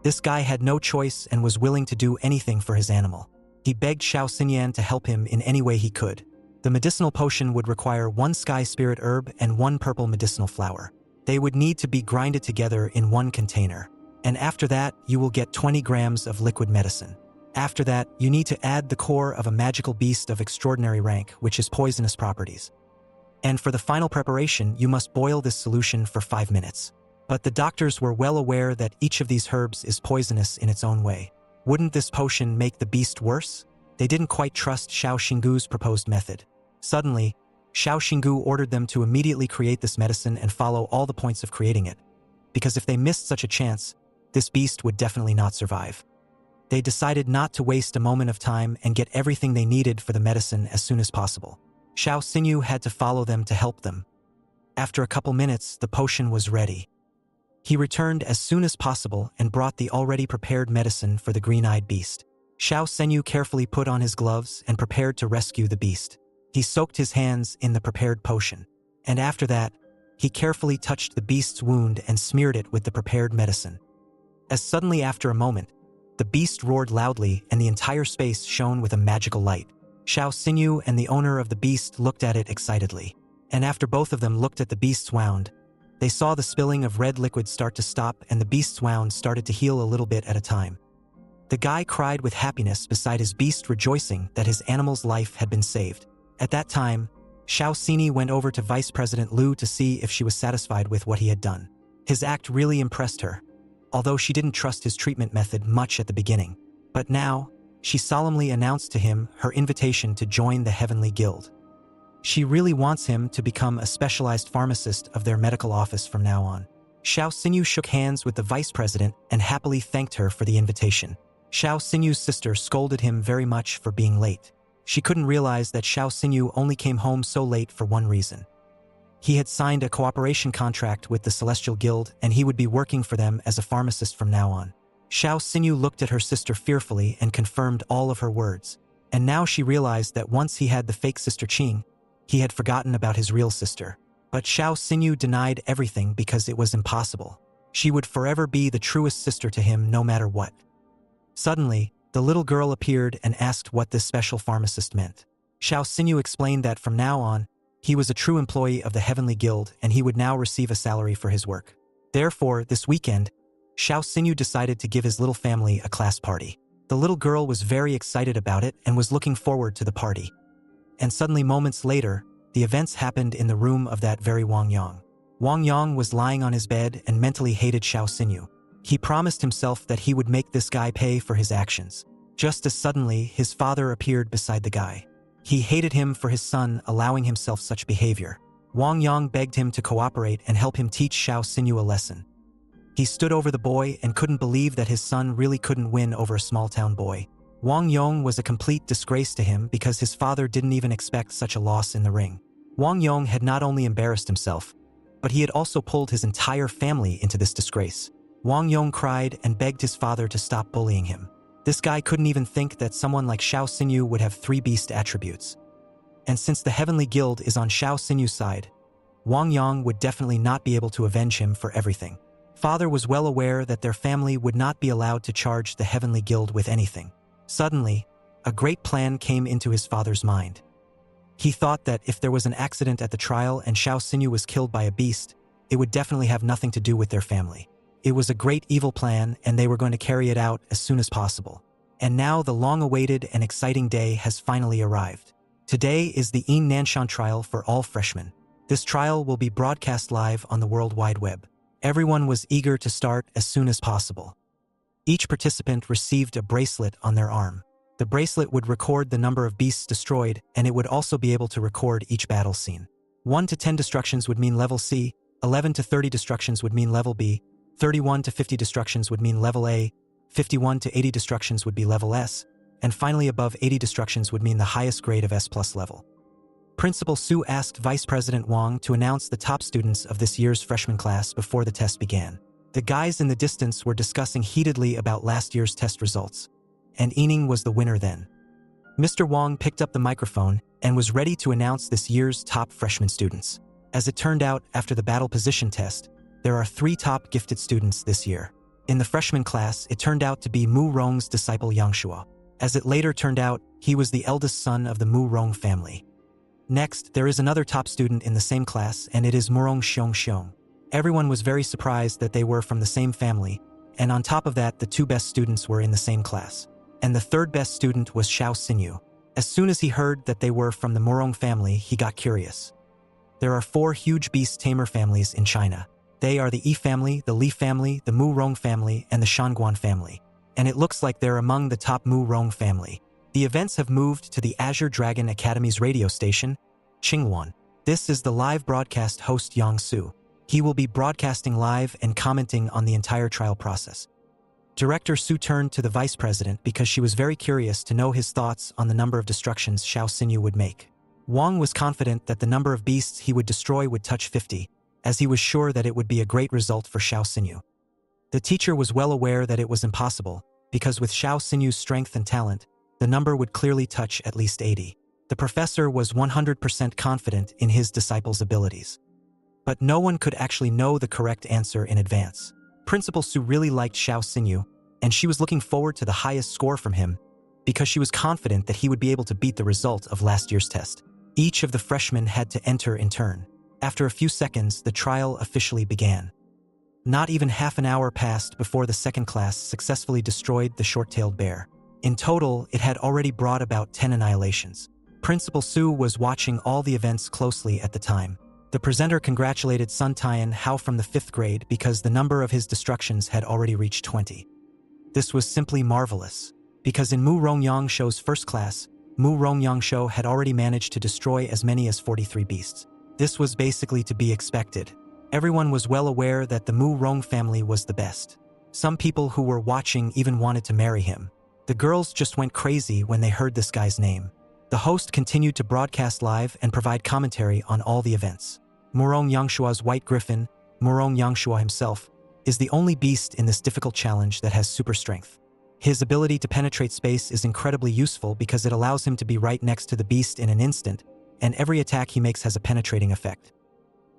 This guy had no choice and was willing to do anything for his animal. He begged Xiao Xinyan to help him in any way he could. The medicinal potion would require 1 sky spirit herb and 1 purple medicinal flower. They would need to be grinded together in 1 container. And after that, you will get 20 grams of liquid medicine. After that, you need to add the core of a magical beast of extraordinary rank, which is poisonous properties. And for the final preparation, you must boil this solution for 5 minutes. But the doctors were well aware that each of these herbs is poisonous in its own way. Wouldn't this potion make the beast worse? They didn't quite trust Xiao Xinggu's proposed method. Suddenly, Xiao Xinggu ordered them to immediately create this medicine and follow all the points of creating it, because if they missed such a chance, this beast would definitely not survive. They decided not to waste a moment of time and get everything they needed for the medicine as soon as possible. Xiao Xinyu had to follow them to help them. After a couple minutes, the potion was ready. He returned as soon as possible and brought the already prepared medicine for the green-eyed beast. Xiao Xinyu carefully put on his gloves and prepared to rescue the beast. He soaked his hands in the prepared potion, and after that, he carefully touched the beast's wound and smeared it with the prepared medicine. As suddenly after a moment, the beast roared loudly and the entire space shone with a magical light. Xiao Xinyu and the owner of the beast looked at it excitedly, and after both of them looked at the beast's wound, they saw the spilling of red liquid start to stop and the beast's wound started to heal a little bit at a time. The guy cried with happiness beside his beast, rejoicing that his animal's life had been saved. At that time, Xiao Xini went over to Vice President Lu to see if she was satisfied with what he had done. His act really impressed her, although she didn't trust his treatment method much at the beginning. But now, she solemnly announced to him her invitation to join the Heavenly Guild. She really wants him to become a specialized pharmacist of their medical office from now on. Xiao Xinyu shook hands with the vice president and happily thanked her for the invitation. Xiao Xinyu's sister scolded him very much for being late. She couldn't realize that Xiao Xinyu only came home so late for one reason. He had signed a cooperation contract with the Celestial Guild and he would be working for them as a pharmacist from now on. Xiao Xinyu looked at her sister fearfully and confirmed all of her words. And now she realized that once he had the fake sister Qing, he had forgotten about his real sister. But Xiao Xinyu denied everything because it was impossible. She would forever be the truest sister to him no matter what. Suddenly, the little girl appeared and asked what this special pharmacist meant. Xiao Xinyu explained that from now on, he was a true employee of the Heavenly Guild and he would now receive a salary for his work. Therefore, this weekend, Xiao Xinyu decided to give his little family a class party. The little girl was very excited about it and was looking forward to the party. And suddenly, moments later, the events happened in the room of that very Wang Yang. Wang Yang was lying on his bed and mentally hated Xiao Xinyu. He promised himself that he would make this guy pay for his actions. Just as suddenly, his father appeared beside the guy. He hated him for his son allowing himself such behavior. Wang Yang begged him to cooperate and help him teach Xiao Xinyu a lesson. He stood over the boy and couldn't believe that his son really couldn't win over a small-town boy. Wang Yong was a complete disgrace to him because his father didn't even expect such a loss in the ring. Wang Yong had not only embarrassed himself, but he had also pulled his entire family into this disgrace. Wang Yong cried and begged his father to stop bullying him. This guy couldn't even think that someone like Xiao Xinyu would have 3 beast attributes. And since the Heavenly Guild is on Xiao Xinyu's side, Wang Yang would definitely not be able to avenge him for everything. Father was well aware that their family would not be allowed to charge the Heavenly Guild with anything. Suddenly, a great plan came into his father's mind. He thought that if there was an accident at the trial and Xiao Xinyu was killed by a beast, it would definitely have nothing to do with their family. It was a great evil plan and they were going to carry it out as soon as possible. And now the long-awaited and exciting day has finally arrived. Today is the Yin Nanshan trial for all freshmen. This trial will be broadcast live on the World Wide Web. Everyone was eager to start as soon as possible. Each participant received a bracelet on their arm. The bracelet would record the number of beasts destroyed, and it would also be able to record each battle scene. 1 to 10 destructions would mean level C, 11 to 30 destructions would mean level B, 31 to 50 destructions would mean level A, 51 to 80 destructions would be level S, and finally above 80 destructions would mean the highest grade of S+ level. Principal Su asked Vice President Wang to announce the top students of this year's freshman class before the test began. The guys in the distance were discussing heatedly about last year's test results, and Yining was the winner then. Mr. Wang picked up the microphone and was ready to announce this year's top freshman students. As it turned out, after the battle position test, there are 3 top gifted students this year. In the freshman class, it turned out to be Mu Rong's disciple Yangshua. As it later turned out, he was the eldest son of the Mu Rong family. Next, there is another top student in the same class, and it is Murong Xiong. Everyone was very surprised that they were from the same family, and on top of that, the 2 best students were in the same class. And the 3rd best student was Xiao Xinyu. As soon as he heard that they were from the Murong family, he got curious. There are 4 huge beast tamer families in China. They are the Yi family, the Li family, the Mu Rong family, and the Shanguan family. and it looks like they're among the top Mu Rong family. The events have moved to the Azure Dragon Academy's radio station, Qingwan. This is the live broadcast host Yang Su. He will be broadcasting live and commenting on the entire trial process. Director Su turned to the vice president because she was very curious to know his thoughts on the number of destructions Xiao Xinyu would make. Wang was confident that the number of beasts he would destroy would touch 50, as he was sure that it would be a great result for Xiao Xinyu. The teacher was well aware that it was impossible, because with Xiao Xinyu's strength and talent, the number would clearly touch at least 80. The professor was 100% confident in his disciple's abilities. But no one could actually know the correct answer in advance. Principal Su really liked Xiao Xinyu, and she was looking forward to the highest score from him, because she was confident that he would be able to beat the result of last year's test. Each of the freshmen had to enter in turn. After a few seconds, the trial officially began. Not even half an hour passed before the second class successfully destroyed the short-tailed bear. In total, it had already brought about 10 annihilations. Principal Su was watching all the events closely at the time. The presenter congratulated Sun Tian Hao from the 5th grade because the number of his destructions had already reached 20. This was simply marvelous, because in Mu Rongyang Shou's first class, Mu Rongyang Shou had already managed to destroy as many as 43 beasts. This was basically to be expected. Everyone was well aware that the Mu Rong family was the best. Some people who were watching even wanted to marry him. The girls just went crazy when they heard this guy's name. The host continued to broadcast live and provide commentary on all the events. Murong Yangshua's White Griffin, Murong Yangshua himself, is the only beast in this difficult challenge that has super strength. His ability to penetrate space is incredibly useful because it allows him to be right next to the beast in an instant, and every attack he makes has a penetrating effect.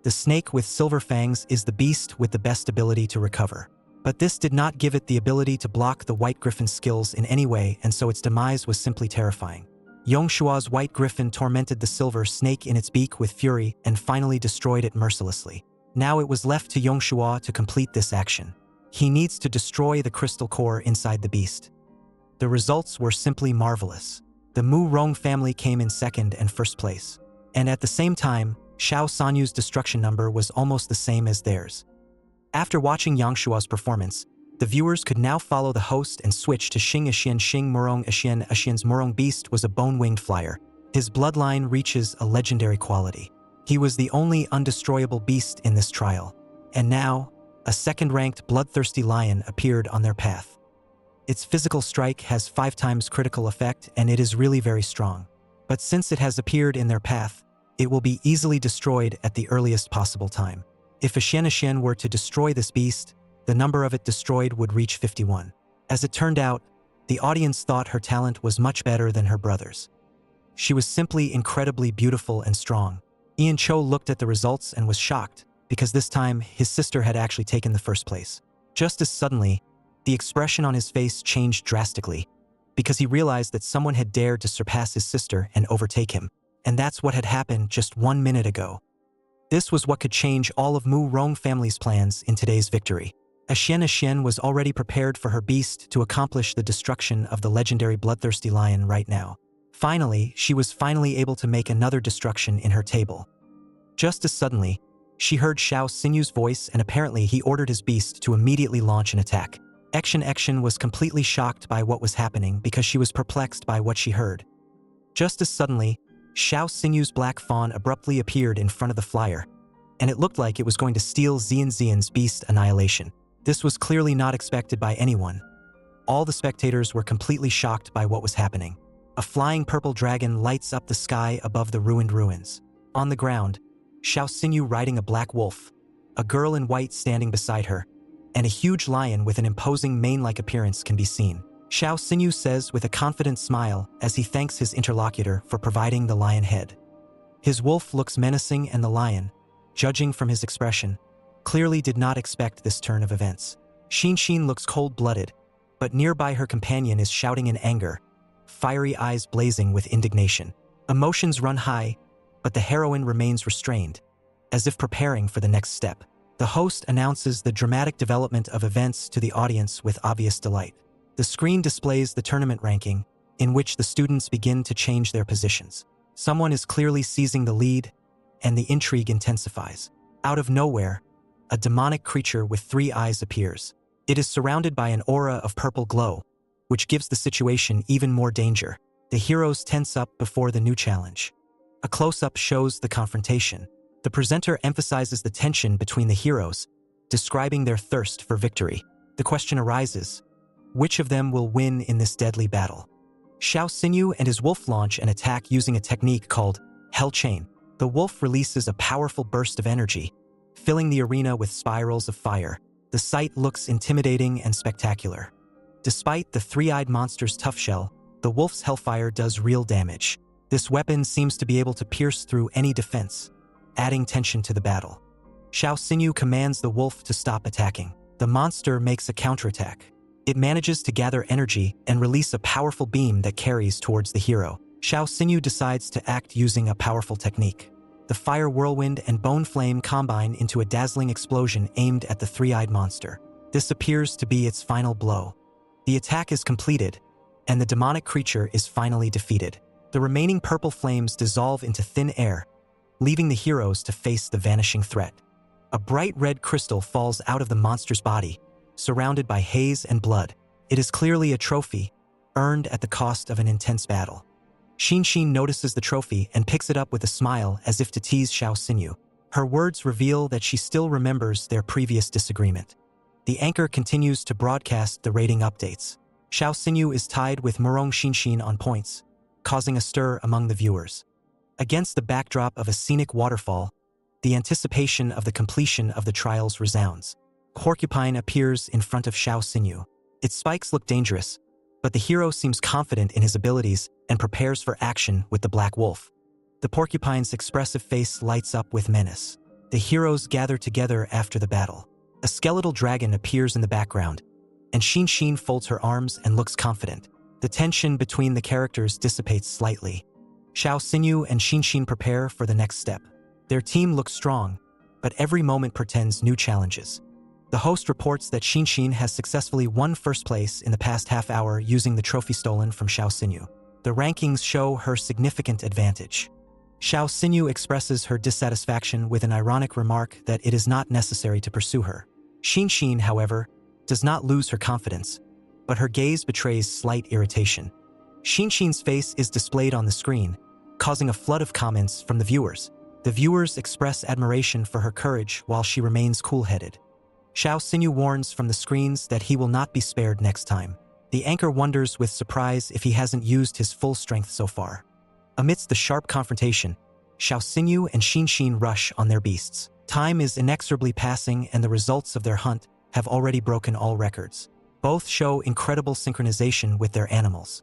The snake with silver fangs is the beast with the best ability to recover. But this did not give it the ability to block the White Griffin's skills in any way, and so its demise was simply terrifying. Yongshua's White Griffin tormented the silver snake in its beak with fury and finally destroyed it mercilessly. Now it was left to Yongshua to complete this action. He needs to destroy the crystal core inside the beast. The results were simply marvelous. The Mu Rong family came in second and first place. And at the same time, Xiao Sanyu's destruction number was almost the same as theirs. After watching Yangshua's performance, the viewers could now follow the host and switch to Xing Axian Xing Murong Axian. Axian's Murong beast was a bone-winged flyer. His bloodline reaches a legendary quality. He was the only undestroyable beast in this trial. And now, a second-ranked bloodthirsty lion appeared on their path. Its physical strike has 5 times critical effect, and it is really very strong. But since it has appeared in their path, it will be easily destroyed at the earliest possible time. If Axian were to destroy this beast, the number of it destroyed would reach 51. As it turned out, the audience thought her talent was much better than her brother's. She was simply incredibly beautiful and strong. Ian Cho looked at the results and was shocked, because this time his sister had actually taken the first place. Just as suddenly, the expression on his face changed drastically, because he realized that someone had dared to surpass his sister and overtake him. And that's what had happened just 1 minute ago. This was what could change all of Mu Rong family's plans in today's victory. Axian was already prepared for her beast to accomplish the destruction of the legendary bloodthirsty lion right now. Finally, she was able to make another destruction in her table. Just as suddenly, she heard Xiao Xinyu's voice, and apparently he ordered his beast to immediately launch an attack. Action was completely shocked by what was happening because she was perplexed by what she heard. Just as suddenly, Xiao Xinyu's black fawn abruptly appeared in front of the flyer, and it looked like it was going to steal Xian's beast annihilation. This was clearly not expected by anyone. All the spectators were completely shocked by what was happening. A flying purple dragon lights up the sky above the ruined ruins. On the ground, Xiao Xinyu riding a black wolf, a girl in white standing beside her, and a huge lion with an imposing mane-like appearance can be seen. Xiao Xinyu says with a confident smile as he thanks his interlocutor for providing the lion head. His wolf looks menacing, and the lion, judging from his expression, clearly did not expect this turn of events. Xin looks cold-blooded, but nearby her companion is shouting in anger, fiery eyes blazing with indignation. Emotions run high, but the heroine remains restrained, as if preparing for the next step. The host announces the dramatic development of events to the audience with obvious delight. The screen displays the tournament ranking, in which the students begin to change their positions. Someone is clearly seizing the lead, and the intrigue intensifies. Out of nowhere, a demonic creature with 3 eyes appears. It is surrounded by an aura of purple glow, which gives the situation even more danger. The heroes tense up before the new challenge. A close-up shows the confrontation. The presenter emphasizes the tension between the heroes, describing their thirst for victory. The question arises, which of them will win in this deadly battle? Xiao Xinyu and his wolf launch an attack using a technique called Hell Chain. The wolf releases a powerful burst of energy, filling the arena with spirals of fire. The sight looks intimidating and spectacular. Despite the three-eyed monster's tough shell, the wolf's hellfire does real damage. This weapon seems to be able to pierce through any defense, adding tension to the battle. Xiao Xinyu commands the wolf to stop attacking. The monster makes a counterattack. It manages to gather energy and release a powerful beam that carries towards the hero. Xiao Xinyu decides to act using a powerful technique. The fire whirlwind and bone flame combine into a dazzling explosion aimed at the three-eyed monster. This appears to be its final blow. The attack is completed, and the demonic creature is finally defeated. The remaining purple flames dissolve into thin air, leaving the heroes to face the vanishing threat. A bright red crystal falls out of the monster's body, surrounded by haze and blood. It is clearly a trophy, earned at the cost of an intense battle. Xin notices the trophy and picks it up with a smile as if to tease Xiao Xinyu. Her words reveal that she still remembers their previous disagreement. The anchor continues to broadcast the rating updates. Xiao Xinyu is tied with Murong Xin on points, causing a stir among the viewers. Against the backdrop of a scenic waterfall, the anticipation of the completion of the trials resounds. Porcupine appears in front of Xiao Xinyu. Its spikes look dangerous, but the hero seems confident in his abilities and prepares for action with the black wolf. The porcupine's expressive face lights up with menace. The heroes gather together after the battle. A skeletal dragon appears in the background, and Xin folds her arms and looks confident. The tension between the characters dissipates slightly. Xiao Xinyu and Xin prepare for the next step. Their team looks strong, but every moment portends new challenges. The host reports that Xin has successfully won first place in the past half hour using the trophy stolen from Xiao Xinyu. The rankings show her significant advantage. Xiao Xinyu expresses her dissatisfaction with an ironic remark that it is not necessary to pursue her. Xin, however, does not lose her confidence, but her gaze betrays slight irritation. Xin's face is displayed on the screen, causing a flood of comments from the viewers. The viewers express admiration for her courage while she remains cool-headed. Xiao Xinyu warns from the screens that he will not be spared next time. The anchor wonders with surprise if he hasn't used his full strength so far. Amidst the sharp confrontation, Xiao Xinyu and Xin rush on their beasts. Time is inexorably passing and the results of their hunt have already broken all records. Both show incredible synchronization with their animals.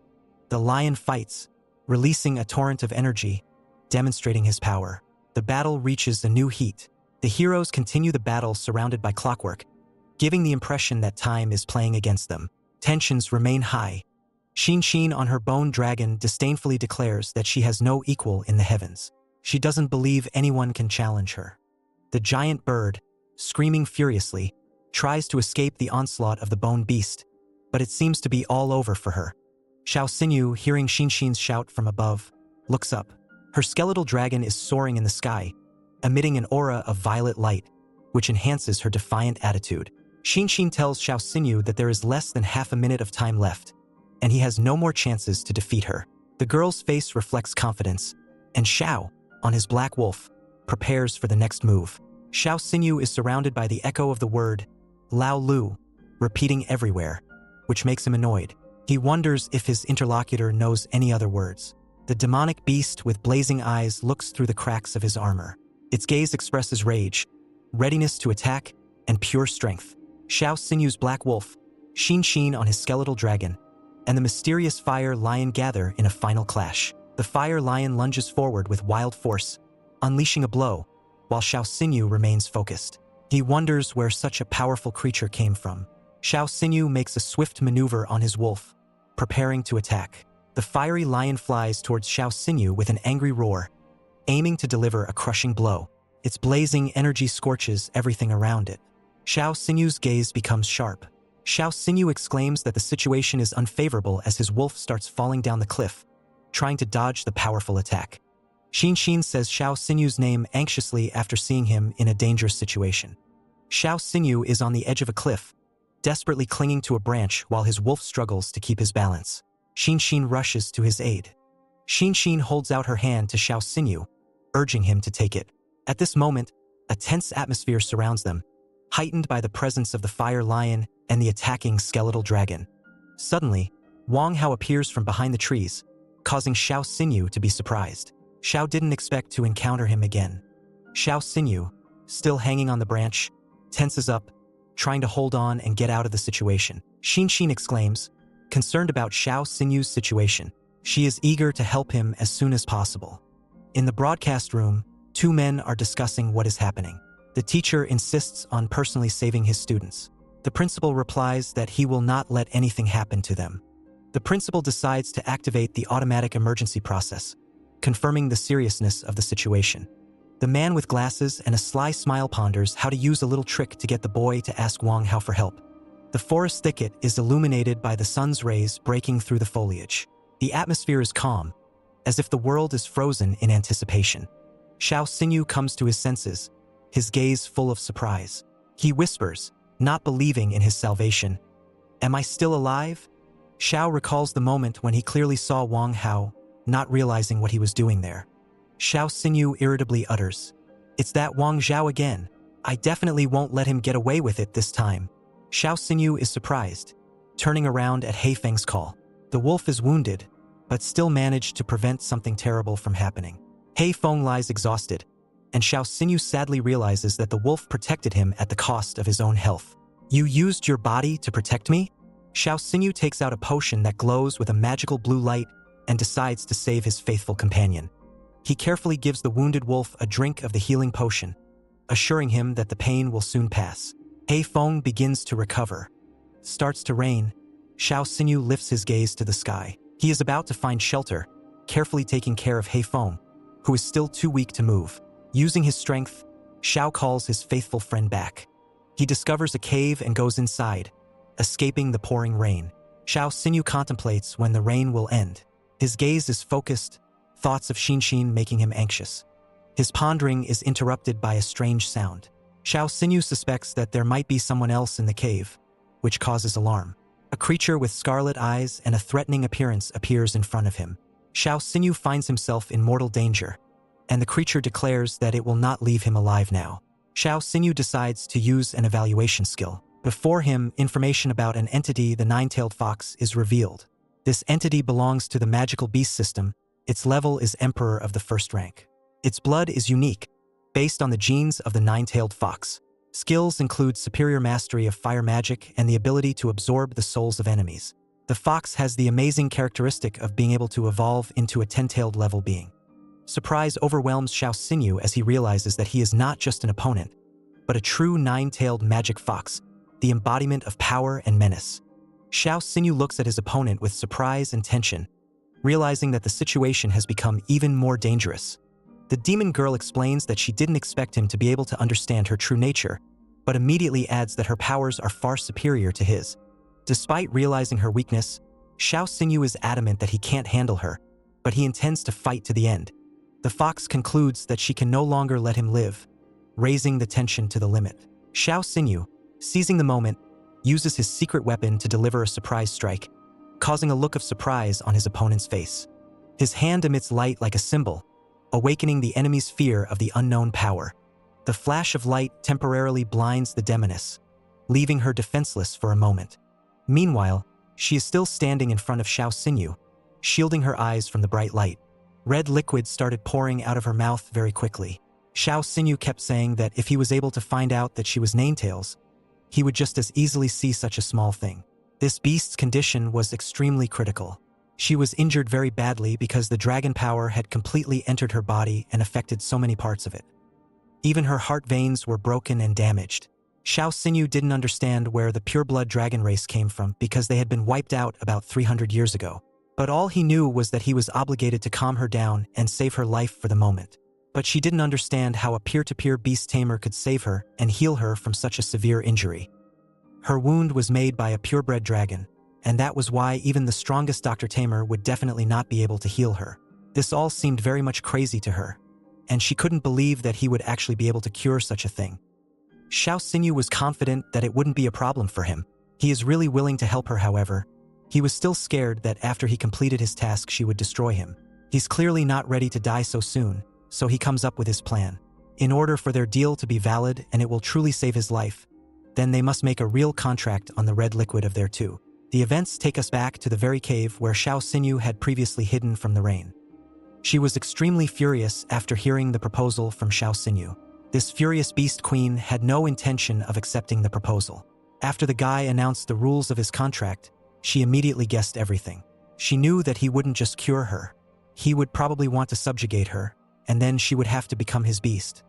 The lion fights, releasing a torrent of energy, demonstrating his power. The battle reaches a new heat. The heroes continue the battle surrounded by clockwork, giving the impression that time is playing against them. Tensions remain high. Xin on her bone dragon disdainfully declares that she has no equal in the heavens. She doesn't believe anyone can challenge her. The giant bird, screaming furiously, tries to escape the onslaught of the bone beast, but it seems to be all over for her. Xiao Xinyu, hearing Xin's shout from above, looks up. Her skeletal dragon is soaring in the sky, emitting an aura of violet light, which enhances her defiant attitude. Xin tells Xiao Xinyu that there is less than half a minute of time left, and he has no more chances to defeat her. The girl's face reflects confidence, and Xiao, on his black wolf, prepares for the next move. Xiao Xinyu is surrounded by the echo of the word Lao Lu, repeating everywhere, which makes him annoyed. He wonders if his interlocutor knows any other words. The demonic beast with blazing eyes looks through the cracks of his armor. Its gaze expresses rage, readiness to attack, and pure strength. Xiao Xinyu's black wolf, Xin on his skeletal dragon, and the mysterious fire lion gather in a final clash. The fire lion lunges forward with wild force, unleashing a blow, while Xiao Xinyu remains focused. He wonders where such a powerful creature came from. Xiao Xinyu makes a swift maneuver on his wolf, preparing to attack. The fiery lion flies towards Xiao Xinyu with an angry roar, aiming to deliver a crushing blow. Its blazing energy scorches everything around it. Xiao Xinyu's gaze becomes sharp. Xiao Xinyu exclaims that the situation is unfavorable as his wolf starts falling down the cliff, trying to dodge the powerful attack. Xin says Xiao Xinyu's name anxiously after seeing him in a dangerous situation. Xiao Xinyu is on the edge of a cliff, desperately clinging to a branch while his wolf struggles to keep his balance. Xin rushes to his aid. Xin holds out her hand to Xiao Xinyu, urging him to take it. At this moment, a tense atmosphere surrounds them, heightened by the presence of the fire lion and the attacking skeletal dragon. Suddenly, Wang Hao appears from behind the trees, causing Xiao Xinyu to be surprised. Xiao didn't expect to encounter him again. Xiao Xinyu, still hanging on the branch, tenses up, trying to hold on and get out of the situation. Xin exclaims, concerned about Xiao Xinyu's situation. She is eager to help him as soon as possible. In the broadcast room, two men are discussing what is happening. The teacher insists on personally saving his students. The principal replies that he will not let anything happen to them. The principal decides to activate the automatic emergency process, confirming the seriousness of the situation. The man with glasses and a sly smile ponders how to use a little trick to get the boy to ask Wang Hao for help. The forest thicket is illuminated by the sun's rays breaking through the foliage. The atmosphere is calm, as if the world is frozen in anticipation. Xiao Xinyu comes to his senses, his gaze full of surprise. He whispers, not believing in his salvation, "Am I still alive?" Xiao recalls the moment when he clearly saw Wang Hao, not realizing what he was doing there. Xiao Xinyu irritably utters, "It's that Wang Zhao again. I definitely won't let him get away with it this time." Xiao Xinyu is surprised, turning around at He Feng's call. The wolf is wounded, but still managed to prevent something terrible from happening. He Feng lies exhausted, and Xiao Xinyu sadly realizes that the wolf protected him at the cost of his own health. "You used your body to protect me?" Xiao Xinyu takes out a potion that glows with a magical blue light and decides to save his faithful companion. He carefully gives the wounded wolf a drink of the healing potion, assuring him that the pain will soon pass. He Feng begins to recover. Starts to rain. Xiao Xinyu lifts his gaze to the sky. He is about to find shelter, carefully taking care of He Feng, who is still too weak to move. Using his strength, Xiao calls his faithful friend back. He discovers a cave and goes inside, escaping the pouring rain. Xiao Xinyu contemplates when the rain will end. His gaze is focused, thoughts of Xin making him anxious. His pondering is interrupted by a strange sound. Xiao Xinyu suspects that there might be someone else in the cave, which causes alarm. A creature with scarlet eyes and a threatening appearance appears in front of him. Xiao Xinyu finds himself in mortal danger, and the creature declares that it will not leave him alive now. Xiao Xinyu decides to use an evaluation skill. Before him, information about an entity, the nine-tailed fox, is revealed. This entity belongs to the magical beast system. Its level is Emperor of the first rank. Its blood is unique, based on the genes of the nine-tailed fox. Skills include superior mastery of fire magic and the ability to absorb the souls of enemies. The fox has the amazing characteristic of being able to evolve into a 10-tailed level being. Surprise overwhelms Xiao Xinyu as he realizes that he is not just an opponent, but a true nine-tailed magic fox, the embodiment of power and menace. Xiao Xinyu looks at his opponent with surprise and tension, realizing that the situation has become even more dangerous. The demon girl explains that she didn't expect him to be able to understand her true nature, but immediately adds that her powers are far superior to his. Despite realizing her weakness, Xiao Xinyu is adamant that he can't handle her, but he intends to fight to the end. The fox concludes that she can no longer let him live, raising the tension to the limit. Xiao Xinyu, seizing the moment, uses his secret weapon to deliver a surprise strike, causing a look of surprise on his opponent's face. His hand emits light like a symbol, awakening the enemy's fear of the unknown power. The flash of light temporarily blinds the demoness, leaving her defenseless for a moment. Meanwhile, she is still standing in front of Xiao Xinyu, shielding her eyes from the bright light. Red liquid started pouring out of her mouth very quickly. Xiao Xinyu kept saying that if he was able to find out that she was Ninetales, he would just as easily see such a small thing. This beast's condition was extremely critical. She was injured very badly because the dragon power had completely entered her body and affected so many parts of it. Even her heart veins were broken and damaged. Xiao Xinyu didn't understand where the pureblood dragon race came from because they had been wiped out about 300 years ago. But all he knew was that he was obligated to calm her down and save her life for the moment. But she didn't understand how a peer-to-peer beast tamer could save her and heal her from such a severe injury. Her wound was made by a purebred dragon, and that was why even the strongest Dr. Tamer would definitely not be able to heal her. This all seemed very much crazy to her, and she couldn't believe that he would actually be able to cure such a thing. Xiao Xinyu was confident that it wouldn't be a problem for him. He is really willing to help her, however. He was still scared that after he completed his task she would destroy him. He's clearly not ready to die so soon, so he comes up with his plan. In order for their deal to be valid and it will truly save his life, then they must make a real contract on the red liquid of their two. The events take us back to the very cave where Xiao Xinyu had previously hidden from the rain. She was extremely furious after hearing the proposal from Xiao Xinyu. This furious beast queen had no intention of accepting the proposal. After the guy announced the rules of his contract, she immediately guessed everything. She knew that he wouldn't just cure her. He would probably want to subjugate her, and then she would have to become his beast.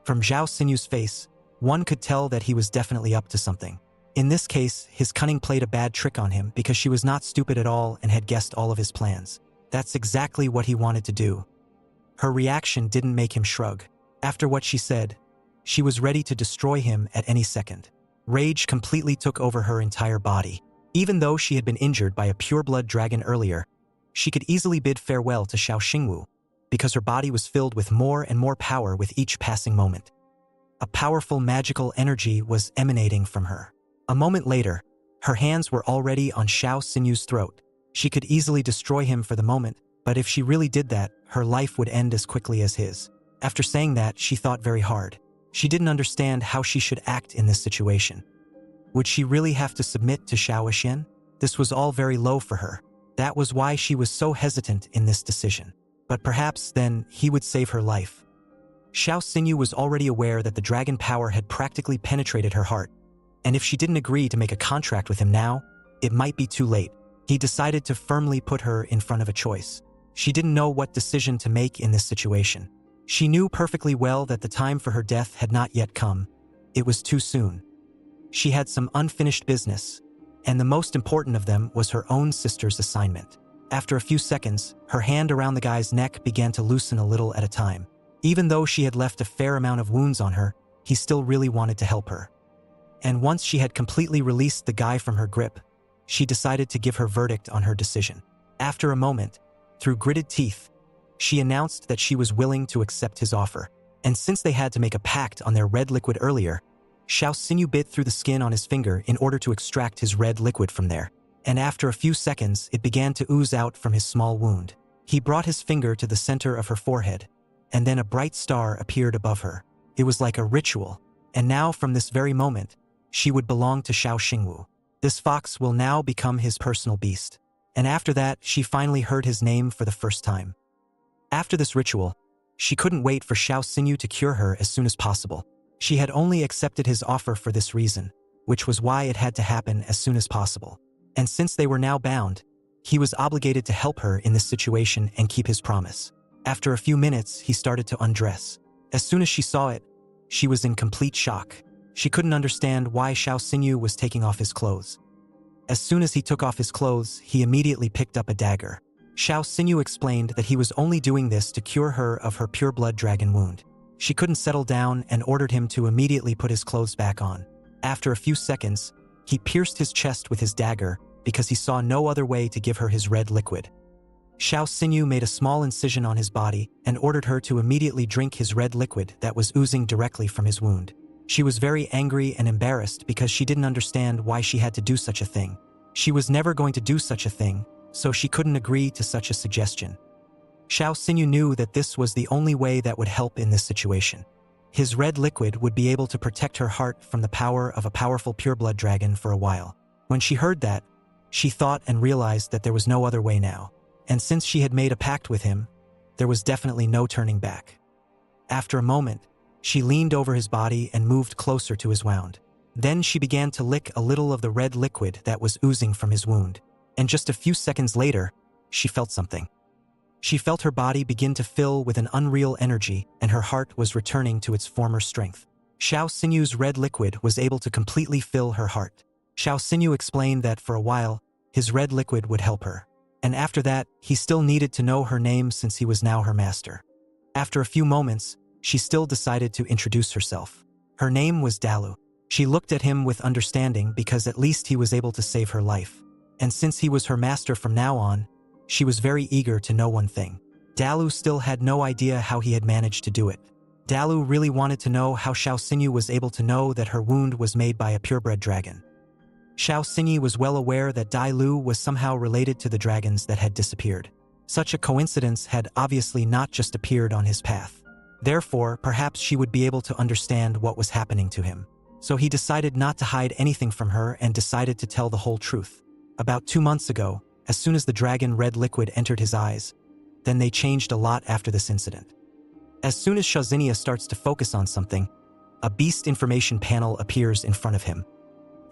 From Xiao Xinyu's face, one could tell that he was definitely up to something. In this case, his cunning played a bad trick on him because she was not stupid at all and had guessed all of his plans. That's exactly what he wanted to do. Her reaction didn't make him shrug. After what she said, she was ready to destroy him at any second. Rage completely took over her entire body. Even though she had been injured by a pure-blood dragon earlier, she could easily bid farewell to Xiao Xingwu because her body was filled with more and more power with each passing moment. A powerful magical energy was emanating from her. A moment later, her hands were already on Xiao Xinyu's throat. She could easily destroy him for the moment, but if she really did that, her life would end as quickly as his. After saying that, she thought very hard. She didn't understand how she should act in this situation. Would she really have to submit to Xiao Xian? This was all very low for her. That was why she was so hesitant in this decision. But perhaps then he would save her life. Xiao Xinyu was already aware that the dragon power had practically penetrated her heart, and if she didn't agree to make a contract with him now, it might be too late. He decided to firmly put her in front of a choice. She didn't know what decision to make in this situation. She knew perfectly well that the time for her death had not yet come. It was too soon. She had some unfinished business, and the most important of them was her own sister's assignment. After a few seconds, her hand around the guy's neck began to loosen a little at a time. Even though she had left a fair amount of wounds on her, he still really wanted to help her. And once she had completely released the guy from her grip, she decided to give her verdict on her decision. After a moment, through gritted teeth, she announced that she was willing to accept his offer. And since they had to make a pact on their red liquid earlier, Xiao Xinyu bit through the skin on his finger in order to extract his red liquid from there. And after a few seconds, it began to ooze out from his small wound. He brought his finger to the center of her forehead, and then a bright star appeared above her. It was like a ritual, and now from this very moment, she would belong to Xiao Xingwu. This fox will now become his personal beast. And after that, she finally heard his name for the first time. After this ritual, she couldn't wait for Xiao Xinyu to cure her as soon as possible. She had only accepted his offer for this reason, which was why it had to happen as soon as possible. And since they were now bound, he was obligated to help her in this situation and keep his promise. After a few minutes, he started to undress. As soon as she saw it, she was in complete shock. She couldn't understand why Xiao Xinyu was taking off his clothes. As soon as he took off his clothes, he immediately picked up a dagger. Xiao Xinyu explained that he was only doing this to cure her of her pure-blood dragon wound. She couldn't settle down and ordered him to immediately put his clothes back on. After a few seconds, he pierced his chest with his dagger because he saw no other way to give her his red liquid. Xiao Xinyu made a small incision on his body and ordered her to immediately drink his red liquid that was oozing directly from his wound. She was very angry and embarrassed because she didn't understand why she had to do such a thing. She was never going to do such a thing, so she couldn't agree to such a suggestion. Xiao Xinyu knew that this was the only way that would help in this situation. His red liquid would be able to protect her heart from the power of a powerful pure-blood dragon for a while. When she heard that, she thought and realized that there was no other way now. And since she had made a pact with him, there was definitely no turning back. After a moment, she leaned over his body and moved closer to his wound. Then she began to lick a little of the red liquid that was oozing from his wound. And just a few seconds later, she felt something. She felt her body begin to fill with an unreal energy, and her heart was returning to its former strength. Xiao Xinyu's red liquid was able to completely fill her heart. Xiao Xinyu explained that for a while, his red liquid would help her. And after that, he still needed to know her name since he was now her master. After a few moments, she still decided to introduce herself. Her name was Dalu. She looked at him with understanding because at least he was able to save her life. And since he was her master from now on, she was very eager to know one thing. Dalu still had no idea how he had managed to do it. Dalu really wanted to know how Xiao Xinyu was able to know that her wound was made by a purebred dragon. Xiao Xingyi was well aware that Dai Lu was somehow related to the dragons that had disappeared. Such a coincidence had obviously not just appeared on his path. Therefore, perhaps she would be able to understand what was happening to him. So he decided not to hide anything from her and decided to tell the whole truth. About 2 months ago, as soon as the dragon red liquid entered his eyes, then they changed a lot after this incident. As soon as Shazinia starts to focus on something, a beast information panel appears in front of him.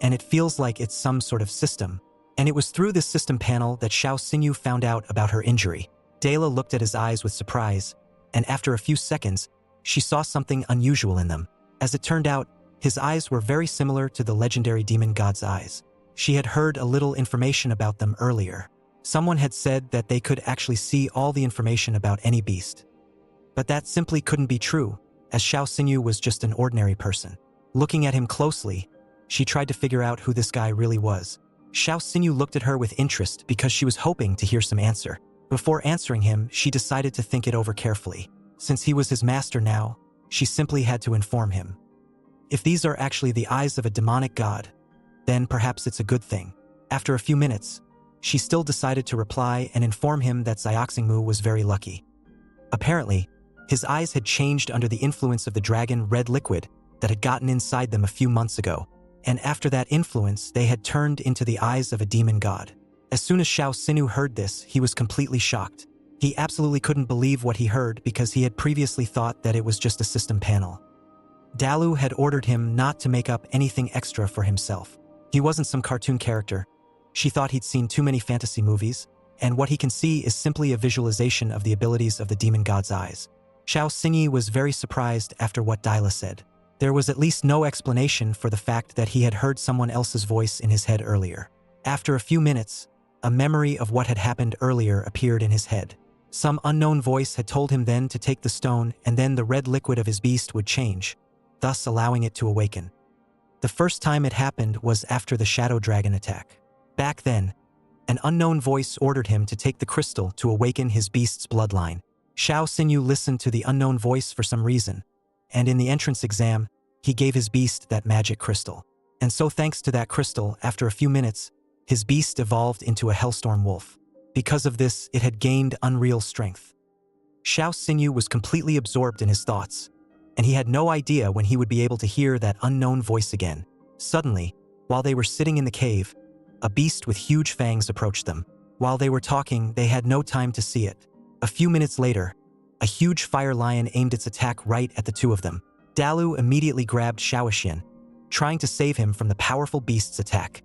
And it feels like it's some sort of system. And it was through this system panel that Xiao Xingyu found out about her injury. Dela looked at his eyes with surprise, and after a few seconds, she saw something unusual in them. As it turned out, his eyes were very similar to the legendary demon god's eyes. She had heard a little information about them earlier. Someone had said that they could actually see all the information about any beast. But that simply couldn't be true, as Xiao Xingyu was just an ordinary person. Looking at him closely, she tried to figure out who this guy really was. Xiao Xingyu looked at her with interest because she was hoping to hear some answer. Before answering him, she decided to think it over carefully. Since he was his master now, she simply had to inform him. If these are actually the eyes of a demonic god, then perhaps it's a good thing. After a few minutes, she still decided to reply and inform him that Xiaoxingmu was very lucky. Apparently, his eyes had changed under the influence of the dragon red liquid that had gotten inside them a few months ago, and after that influence, they had turned into the eyes of a demon god. As soon as Xiao Xinu heard this, he was completely shocked. He absolutely couldn't believe what he heard because he had previously thought that it was just a system panel. Dalu had ordered him not to make up anything extra for himself. He wasn't some cartoon character. She thought he'd seen too many fantasy movies, and what he can see is simply a visualization of the abilities of the demon god's eyes. Xiao Xingyi was very surprised after what Daila said. There was at least no explanation for the fact that he had heard someone else's voice in his head earlier. After a few minutes, a memory of what had happened earlier appeared in his head. Some unknown voice had told him then to take the stone, and then the red liquid of his beast would change, thus allowing it to awaken. The first time it happened was after the Shadow Dragon attack. Back then, an unknown voice ordered him to take the crystal to awaken his beast's bloodline. Xiao Xinyu listened to the unknown voice for some reason, and in the entrance exam, he gave his beast that magic crystal. And so thanks to that crystal, after a few minutes, his beast evolved into a hellstorm wolf. Because of this, it had gained unreal strength. Xiao Xinyu was completely absorbed in his thoughts, and he had no idea when he would be able to hear that unknown voice again. Suddenly, while they were sitting in the cave, a beast with huge fangs approached them. While they were talking, they had no time to see it. A few minutes later, a huge fire lion aimed its attack right at the two of them. Dalu immediately grabbed Xiaoxian, trying to save him from the powerful beast's attack.